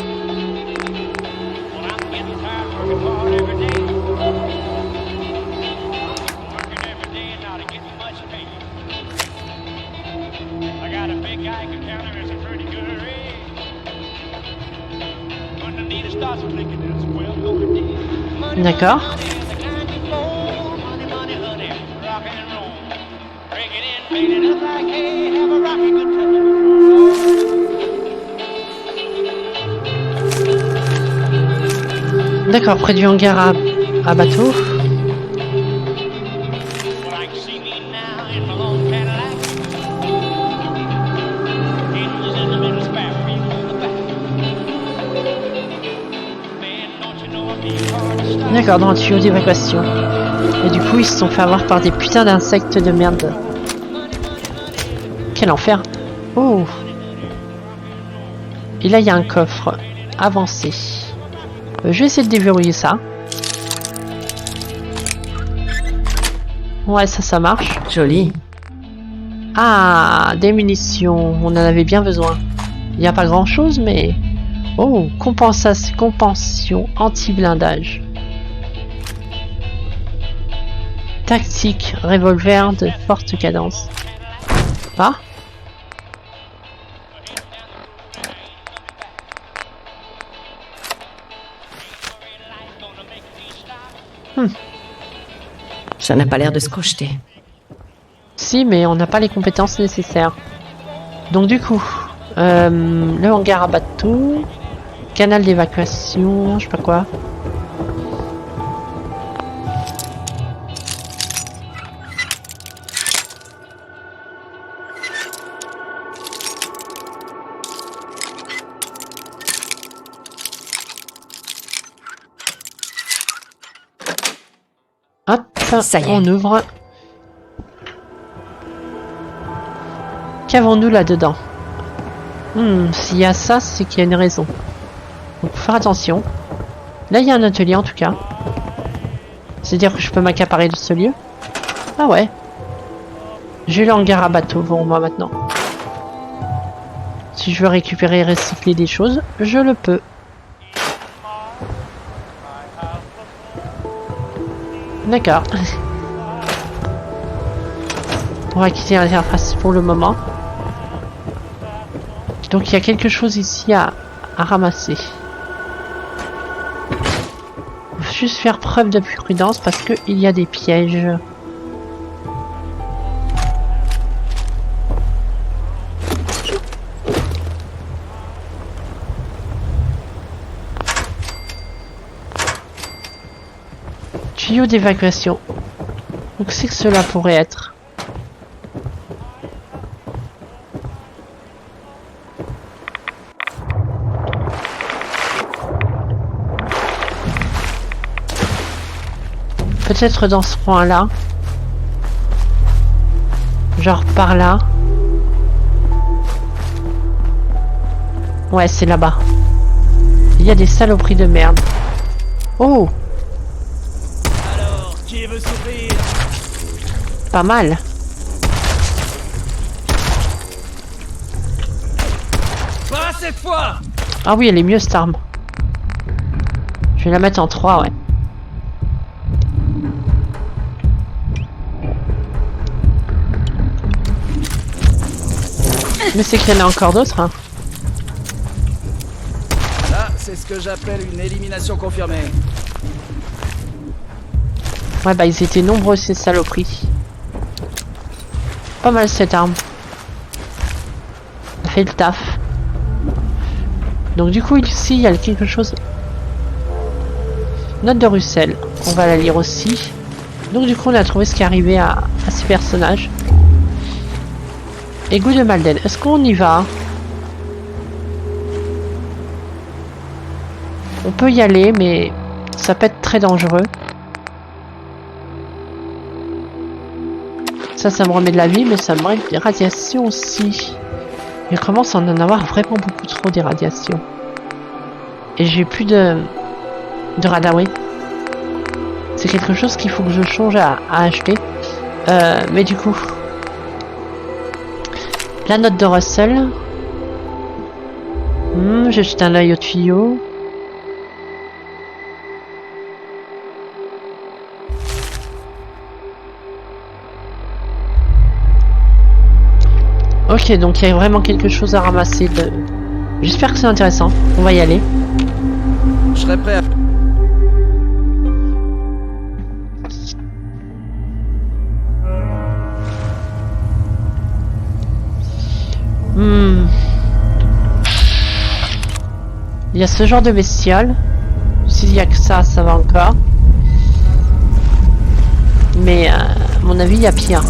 D'accord. D'accord, près du hangar à bateau. D'accord, dans un tuyau d'évacuation. Et du coup, ils se sont fait avoir par des putains d'insectes de merde. Quel enfer. Oh. Et là, il y a un coffre. Avancé. Je vais essayer de déverrouiller ça. Ouais, ça marche. Joli. Ah, des munitions. On en avait bien besoin. Il n'y a pas grand chose, mais... Oh, compensation anti-blindage. Tactique, revolver de forte cadence. Ah. Ça n'a pas l'air de se crocheter. Si, mais on n'a pas les compétences nécessaires. Donc du coup, le hangar à bateau, canal d'évacuation, je sais pas quoi. Hop, ça y est. On ouvre. Qu'avons-nous là-dedans? S'il y a ça, c'est qu'il y a une raison. Donc, faut faire attention. Là, il y a un atelier en tout cas. C'est-à-dire que je peux m'accaparer de ce lieu. Ah ouais. J'ai le hangar à bateau pour moi maintenant. Si je veux récupérer et recycler des choses, je le peux. D'accord. On va quitter l'interface pour le moment. Donc il y a quelque chose ici à ramasser. Il faut juste faire preuve de prudence parce qu'il y a des pièges. Tuyau d'évacuation. Donc c'est que cela pourrait être. Peut-être dans ce coin-là. Genre par là. Ouais, c'est là-bas. Il y a des saloperies de merde. Oh! Alors, qui veut s'ouvrir? Pas mal. Pas cette fois! Ah oui, elle est mieux cette arme. Je vais la mettre en 3, ouais. Mais c'est qu'il y en a encore d'autres. Hein. Là, c'est ce que j'appelle une élimination confirmée. Ouais, bah ils étaient nombreux ces saloperies. Pas mal cette arme. Ça fait le taf. Donc du coup ici il y a quelque chose. Note de Russell. On va la lire aussi. Donc du coup on a trouvé ce qui est arrivé à ces personnages. Égout de Malden. Est-ce qu'on y va? On peut y aller mais ça peut être très dangereux. Ça me remet de la vie, mais ça me remet des radiations aussi. Il commence à en avoir vraiment beaucoup trop des radiations. Et j'ai plus de Radaway. C'est quelque chose qu'il faut que je change à acheter. Mais du coup... La note de Russell. J'ai jeté un œil au tuyau. Ok, donc il y a vraiment quelque chose à ramasser de... J'espère que c'est intéressant. On va y aller. Je serai prêt à... Il y a ce genre de bestiole. S'il y a que ça, ça va encore. Mais à mon avis, il y a pire.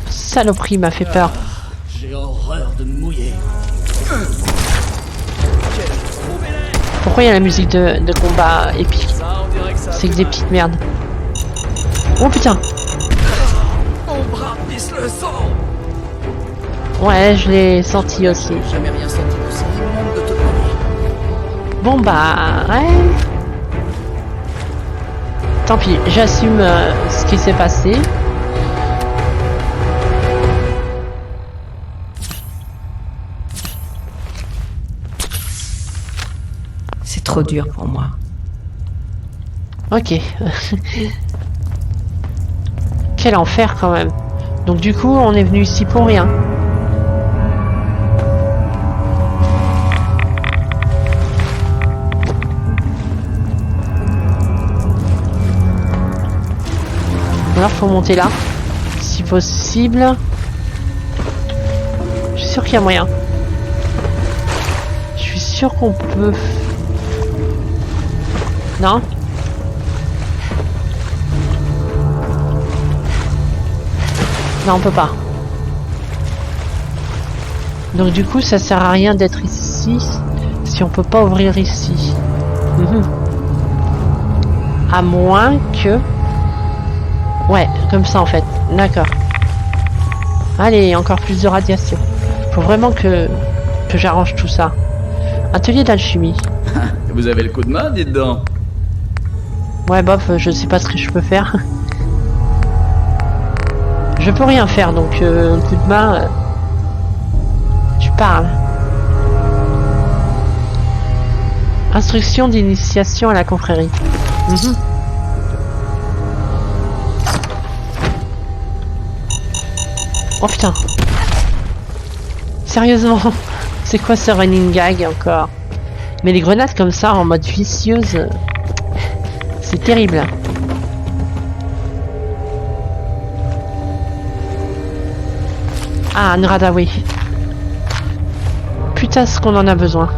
Saloperie m'a fait peur. J'ai horreur de me mouiller. Pourquoi il y a la musique de combat épique? C'est que des petites merdes. Oh putain! Mon bras pisse le sang. Ouais, je l'ai senti aussi. J'ai jamais rien senti d'aussi immonde de toute ma vie. Bon bah, ouais. Tant pis, j'assume ce qui s'est passé. C'est trop dur pour moi. Ok. Quel enfer quand même. Donc du coup, on est venu ici pour rien. Alors faut monter là, si possible. Je suis sûr qu'il y a moyen. Je suis sûr qu'on peut... Non? Non, on peut pas. Donc du coup, ça sert à rien d'être ici si on peut pas ouvrir ici. À moins que... Ouais, comme ça en fait. D'accord. Allez, encore plus de radiation. Faut vraiment que j'arrange tout ça. Atelier d'alchimie. Vous avez le coup de main, dites donc. Ouais, bof, je sais pas ce que je peux faire. Je peux rien faire, donc un coup de main... tu parles. Instruction d'initiation à la confrérie. Oh putain. Sérieusement, c'est quoi ce running gag encore? Mais les grenades comme ça en mode vicieuse, c'est terrible. Ah, un Radaway. Putain, ce qu'on en a besoin.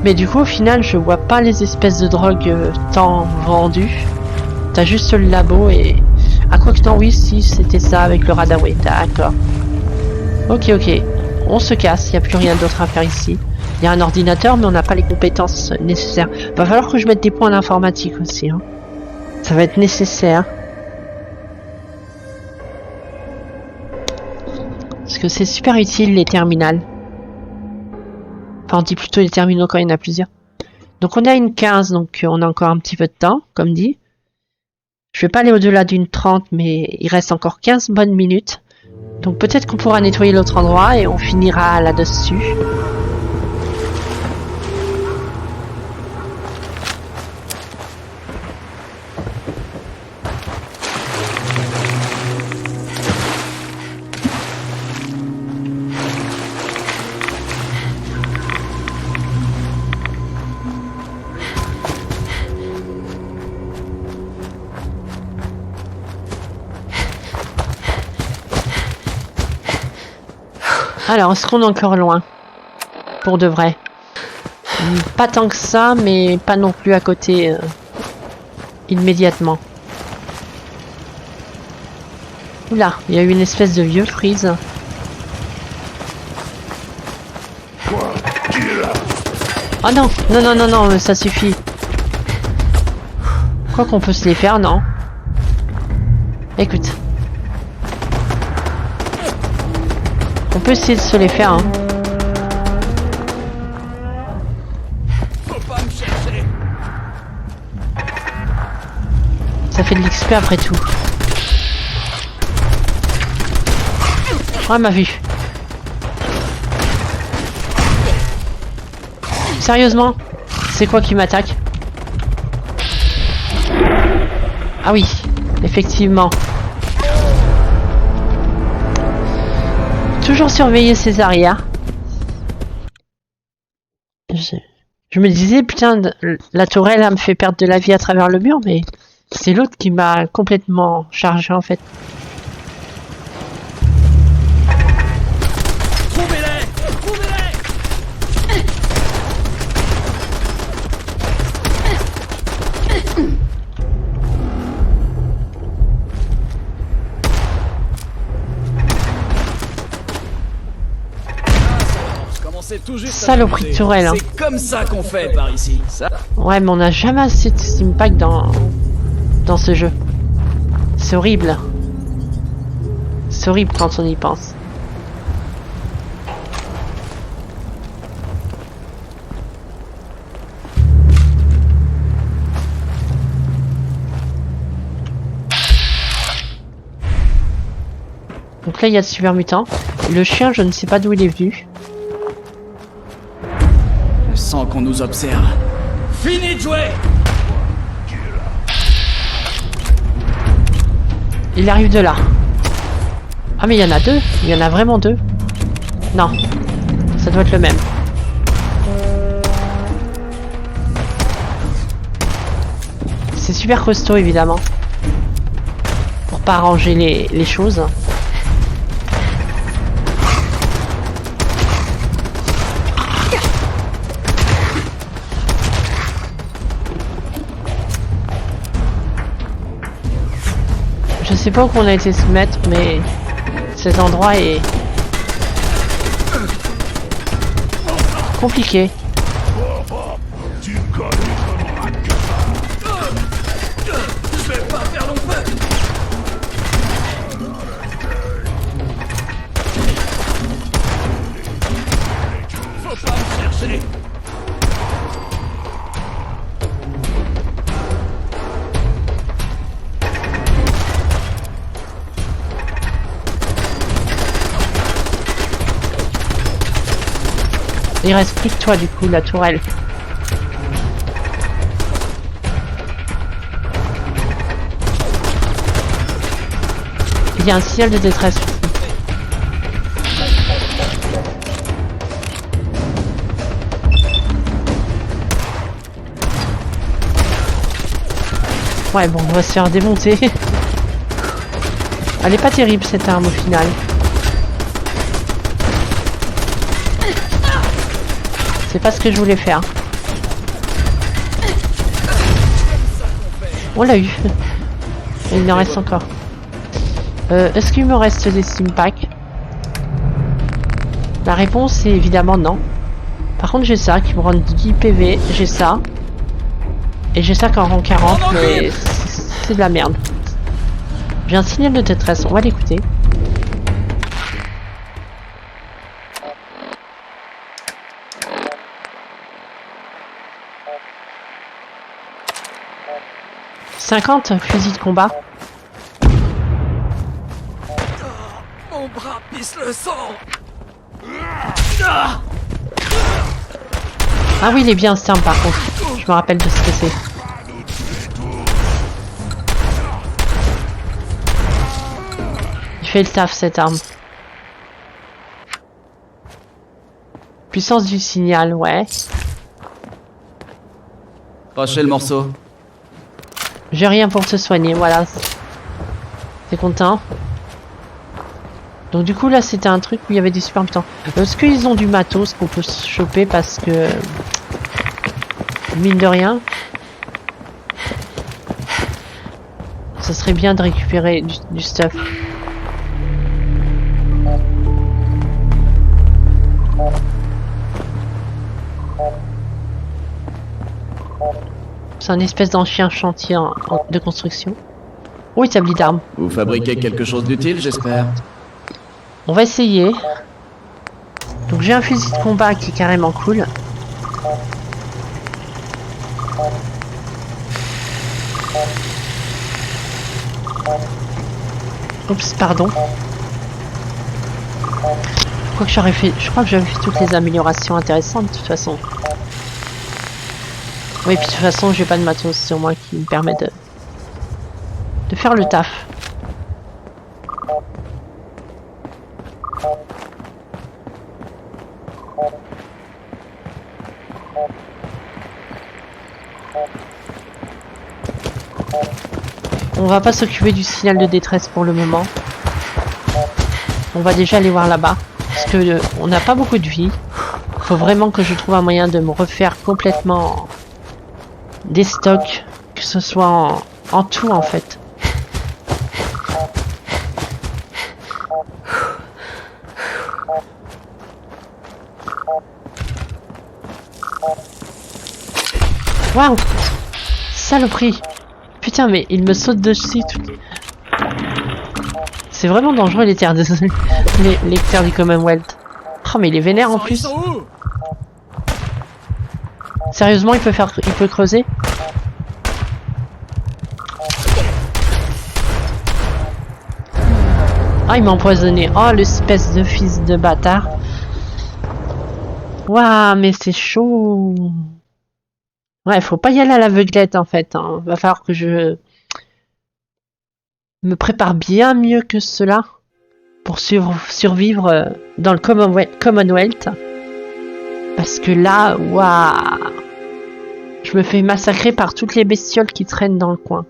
Mais du coup, au final, je vois pas les espèces de drogues tant vendues. T'as juste le labo et... Ah, quoi que non, oui, si, c'était ça avec le Radaway. D'accord. Ok, ok. On se casse, il n'y a plus rien d'autre à faire ici. Il y a un ordinateur, mais on n'a pas les compétences nécessaires. Va falloir que je mette des points d'informatique aussi. Hein. Ça va être nécessaire. Parce que c'est super utile, les terminales. Enfin, on dit plutôt les terminaux quand il y en a plusieurs. Donc on est à une 15, donc on a encore un petit peu de temps, comme dit. Je vais pas aller au-delà d'une 30, mais il reste encore 15 bonnes minutes. Donc peut-être qu'on pourra nettoyer l'autre endroit et on finira là-dessus. Alors, est-ce qu'on est encore loin? Pour de vrai. Pas tant que ça, mais pas non plus à côté immédiatement. Oula, il y a eu une espèce de vieux freeze. Oh non, non, non, non, non, ça suffit. Quoi qu'on peut se les faire, non? Écoute. On peut essayer de se les faire, hein. Faut pas me chercher. Ça fait de l'XP après tout. Oh, elle m'a vu. Sérieusement? C'est quoi qui m'attaque? Ah oui, effectivement. Toujours surveiller ses arrières. Je me disais, putain, la tourelle elle me fait perdre de la vie à travers le mur, mais c'est l'autre qui m'a complètement chargé en fait. Trouvez-les! Trouvez-les! Commencez tout juste à Saloperie de m'amuser. tourelle, hein. C'est comme ça qu'on fait par ici. Ça. Ouais, mais on n'a jamais assez de Stimpack dans ce jeu. C'est horrible. C'est horrible quand on y pense. Donc là, il y a le super mutant. Le chien, je ne sais pas d'où il est venu. Je sens qu'on nous observe. Fini de jouer! Il arrive de là. Ah mais il y en a deux. Il y en a vraiment deux. Non. Ça doit être le même. C'est super costaud évidemment. Pour pas arranger les choses. Je sais pas où on a été se mettre, mais cet endroit est compliqué. Je vais pas faire long feu! Faut pas me chercher! Il reste plus que toi du coup, la tourelle. Il y a un signal de détresse. Ouais bon, on va se faire démonter. Elle est pas terrible cette arme au final. C'est pas ce que je voulais faire. On l'a eu. Et il en reste encore. Est-ce qu'il me reste des Stimpack? La réponse est évidemment non. Par contre j'ai ça qui me rend 10 PV. J'ai ça. Et j'ai ça qu'en rang 40, mais c'est de la merde. J'ai un signal de détresse, on va l'écouter. Fusil de combat. Mon bras pisse le sang! Ah oui, il est bien ce terme par contre. Je me rappelle de ce que c'est. Il fait le taf cette arme. Puissance du signal, ouais. Crachez le morceau. J'ai rien pour te soigner, voilà. T'es content? Donc du coup là c'était un truc où il y avait des super mutants. Est-ce qu'ils ont du matos qu'on peut se choper parce que... Mine de rien... Ça serait bien de récupérer du stuff. C'est un espèce d'ancien chantier de construction. Oh, établi d'armes. Vous fabriquez quelque chose d'utile, j'espère. On va essayer. Donc j'ai un fusil de combat qui est carrément cool. Oups, pardon. Quoi que j'aurais fait, je crois que j'avais fait toutes les améliorations intéressantes de toute façon. Oui, puis de toute façon, j'ai pas de matos sur moi qui me permet de faire le taf. On va pas s'occuper du signal de détresse pour le moment. On va déjà aller voir là-bas. Parce que on n'a pas beaucoup de vie. Faut vraiment que je trouve un moyen de me refaire complètement des stocks. Que ce soit en tout en fait. Waouh! Saloperie! Putain, mais il me saute dessus tout. C'est vraiment dangereux les terres les terres du Commonwealth. Oh, mais il est vénère en plus. Sérieusement, il peut creuser? Ah, il m'a empoisonné. Oh, l'espèce de fils de bâtard. Waouh, mais c'est chaud. Ouais, faut pas y aller à l'aveuglette en fait. Hein. Va falloir que je me prépare bien mieux que cela pour survivre dans le Commonwealth. Parce que là, waouh, je me fais massacrer par toutes les bestioles qui traînent dans le coin.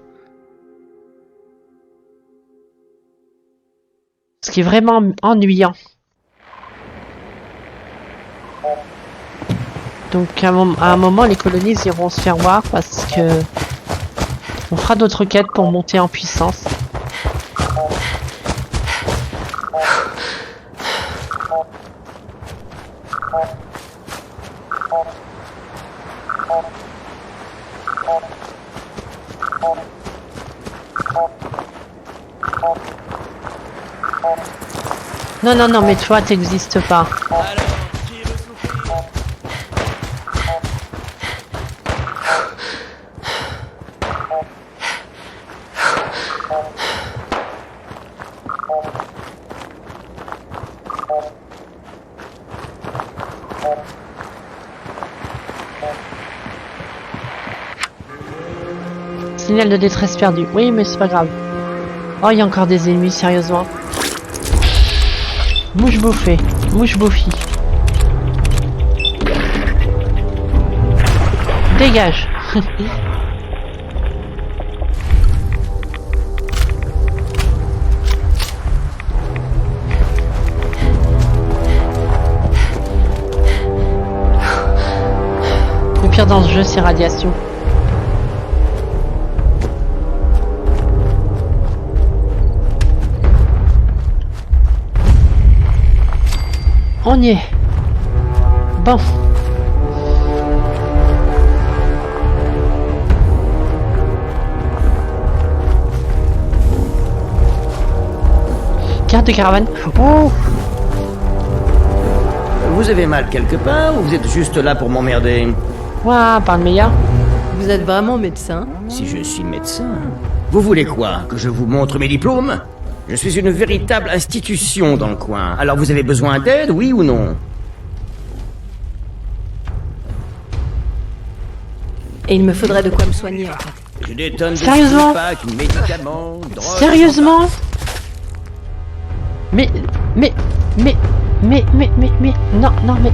Ce qui est vraiment ennuyant. Donc à un moment les colonies iront se faire voir parce que on fera d'autres quêtes pour monter en puissance. Non, non, non, mais toi, t'existes pas. Signal de détresse perdu. Oui, mais c'est pas grave. Oh, il y a encore des ennemis, sérieusement. Mouche bouffée. Mouche bouffie. Dégage. Le pire dans ce jeu, c'est radiation. On y est. Bon. Carte de caravane. Oh! Vous avez mal quelque part ou vous êtes juste là pour m'emmerder? Ouah, parle meilleur. Vous êtes vraiment médecin? Si je suis médecin. Vous voulez quoi? Que je vous montre mes diplômes? Je suis une véritable institution dans le coin. Alors vous avez besoin d'aide, oui ou non? Et il me faudrait de quoi me soigner, en fait. J'ai des tonnes de Sérieusement? packs, médicaments, drogues... Sérieusement? Mais, non, non, mais...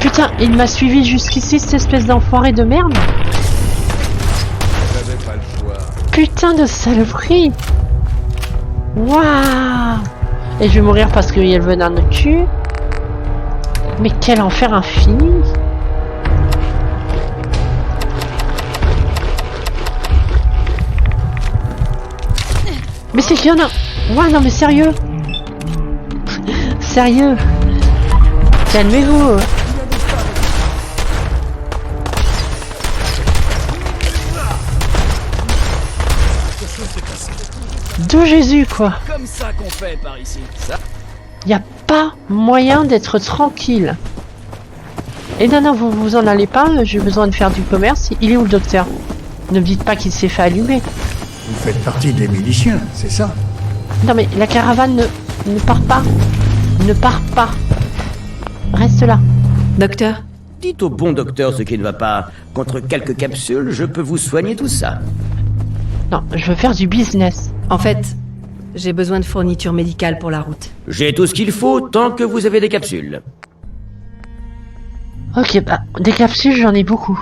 Putain, il m'a suivi jusqu'ici, cette espèce d'enfoiré de merde. J'avais pas le choix. Putain de saloperie. Waouh! Et je vais mourir parce qu'il y a le venin de cul. Mais quel enfer infini! Mais c'est qu'il y en a... Ouais, non mais sérieux! Sérieux! Calmez-vous! De Jésus, quoi! Comme ça qu'on fait par ici. Ça. Y a pas moyen d'être tranquille. Et non, vous vous en allez pas, j'ai besoin de faire du commerce. Il est où le docteur? Ne me dites pas qu'il s'est fait allumer. Vous faites partie des miliciens, c'est ça? Non mais la caravane ne part pas. Ne part pas. Reste là. Docteur? Dites au bon docteur ce qui ne va pas. Contre quelques capsules, je peux vous soigner tout ça. Non, je veux faire du business. En fait, j'ai besoin de fournitures médicales pour la route. J'ai tout ce qu'il faut tant que vous avez des capsules. Ok, bah, des capsules, j'en ai beaucoup.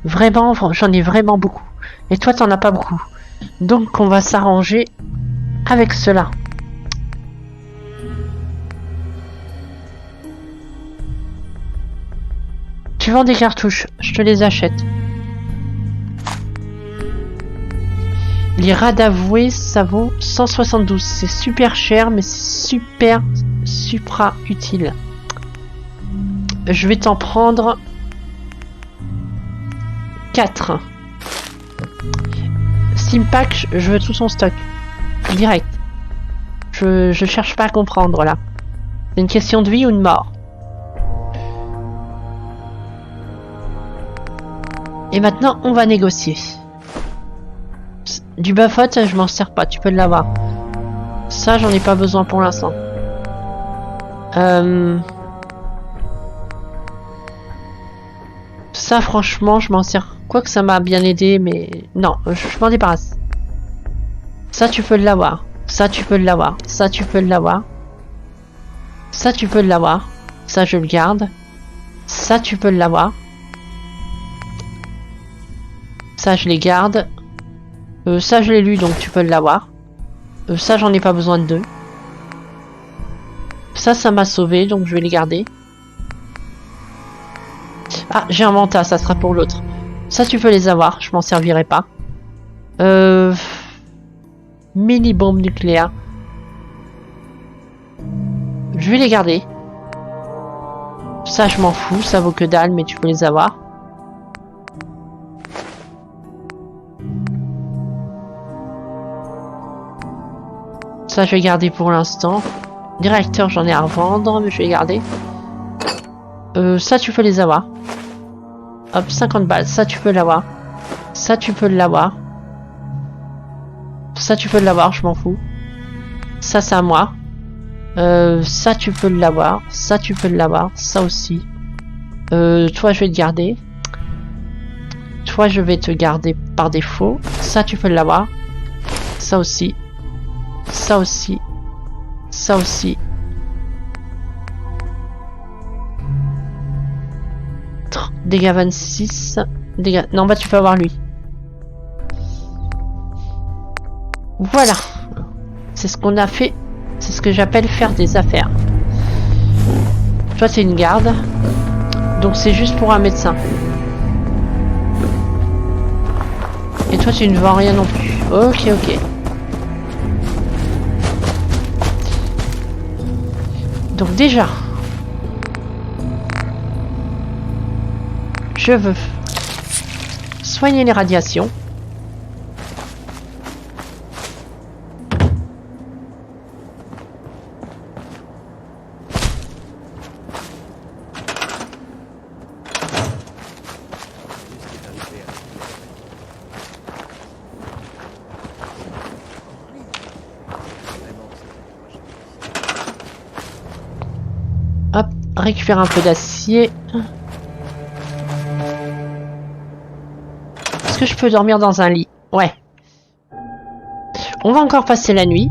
Vraiment, j'en ai vraiment beaucoup. Et toi, t'en as pas beaucoup. Donc, on va s'arranger avec cela. Tu vends des cartouches, je te les achète. Les radavoués, ça vaut 172. C'est super cher, mais c'est super supra utile. Je vais t'en prendre 4. Stimpack, je veux tout son stock. Direct. Je cherche pas à comprendre là. C'est une question de vie ou de mort. Et maintenant, on va négocier. Du Buffot, je m'en sers pas, tu peux l'avoir. Ça, j'en ai pas besoin pour l'instant. Ça, franchement, je m'en sers. Quoique ça m'a bien aidé, mais non, je m'en débarrasse. Ça, tu peux l'avoir. Ça, tu peux l'avoir. Ça, tu peux l'avoir. Ça, tu peux l'avoir. Ça, je le garde. Ça, tu peux l'avoir. Ça, je les garde. Ça, je l'ai lu, donc tu peux l'avoir. Ça, j'en ai pas besoin de 2. Ça m'a sauvé, donc je vais les garder. Ah, j'ai un manta, ça sera pour l'autre. Ça, tu peux les avoir, je m'en servirai pas. Mini bombe nucléaire. Je vais les garder. Ça, je m'en fous, ça vaut que dalle, mais tu peux les avoir. Ça, je vais garder pour l'instant. Directeur, j'en ai à revendre, mais je vais les garder. Ça, tu peux les avoir. Hop, 50 balles. Ça, tu peux l'avoir. Ça, tu peux l'avoir. Ça, tu peux l'avoir, je m'en fous. Ça, c'est à moi. Ça, tu peux l'avoir. Ça, tu peux l'avoir. Ça aussi. Toi, je vais te garder. Toi, je vais te garder par défaut. Ça, tu peux l'avoir. Ça aussi. Ça aussi. Ça aussi. Dégâts 26. Dégâts... Non, bah tu peux avoir lui. Voilà. C'est ce qu'on a fait. C'est ce que j'appelle faire des affaires. Toi, c'est une garde. Donc c'est juste pour un médecin. Et toi, tu ne vends rien non plus. Ok, ok. Donc déjà, je veux soigner les radiations. Hop, récupère un peu d'acier. Est-ce que je peux dormir dans un lit? Ouais. On va encore passer la nuit.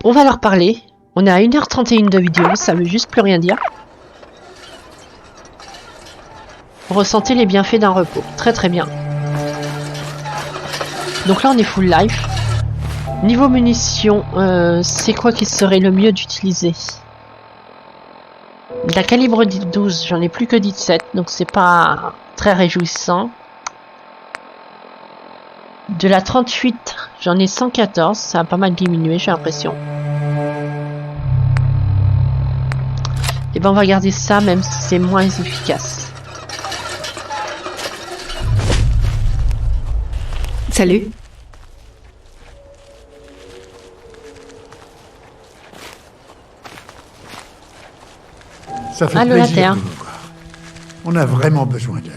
On va leur parler. On est à 1h31 de vidéo, ça veut juste plus rien dire. Ressentez les bienfaits d'un repos. Très très bien. Donc là on est full life. Niveau munitions, c'est quoi qui serait le mieux d'utiliser? De la calibre 12, j'en ai plus que 17, donc c'est pas très réjouissant. De la 38, j'en ai 114, ça a pas mal diminué, j'ai l'impression. Et ben on va garder ça, même si c'est moins efficace. Salut. Ça fait Allô, la plaisir Terre. de vous voir. On a vraiment besoin d'aide.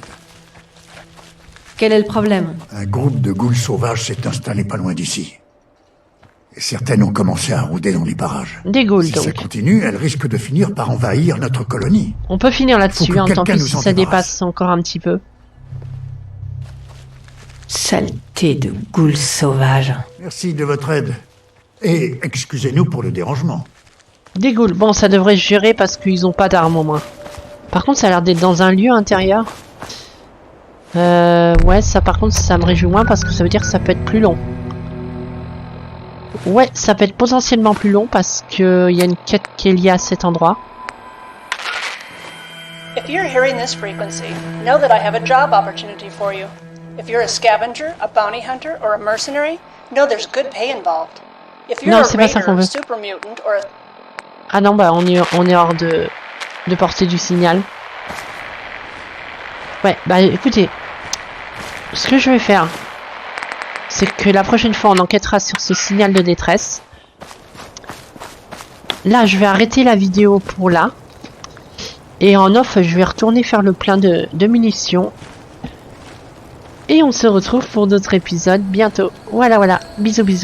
Quel est le problème? Un groupe de ghouls sauvages s'est installé pas loin d'ici. Et certaines ont commencé à rôder dans les parages. Des ghouls, Si donc. ça continue, elles risquent de finir par envahir notre colonie. On peut finir là-dessus, Faut que hein, tant quelqu'un pis nous si en ça débarrasse. dépasse encore un petit peu. Saleté de ghouls sauvages. Merci de votre aide. Et excusez-nous pour le dérangement. Des ghouls, bon ça devrait se gérer parce qu'ils ont pas d'armes au moins. Par contre ça a l'air d'être dans un lieu intérieur. Ouais, ça par contre ça me réjouit moins parce que ça veut dire que ça peut être plus long. Ouais, ça peut être potentiellement plus long parce que il y a une quête qui est liée à cet endroit. If you're hearing this frequency, know that I have a job opportunity for you. If you're a scavenger, a bounty hunter, or a mercenary, know there's good pay involved. If you're Non, a c'est pas ça qu'on raider, veut. super mutant, or a Ah non, bah on est hors de portée du signal. Ouais, bah écoutez, ce que je vais faire, c'est que la prochaine fois on enquêtera sur ce signal de détresse. Là, je vais arrêter la vidéo pour là. Et en off, je vais retourner faire le plein de munitions. Et on se retrouve pour d'autres épisodes bientôt. Voilà, bisous bisous.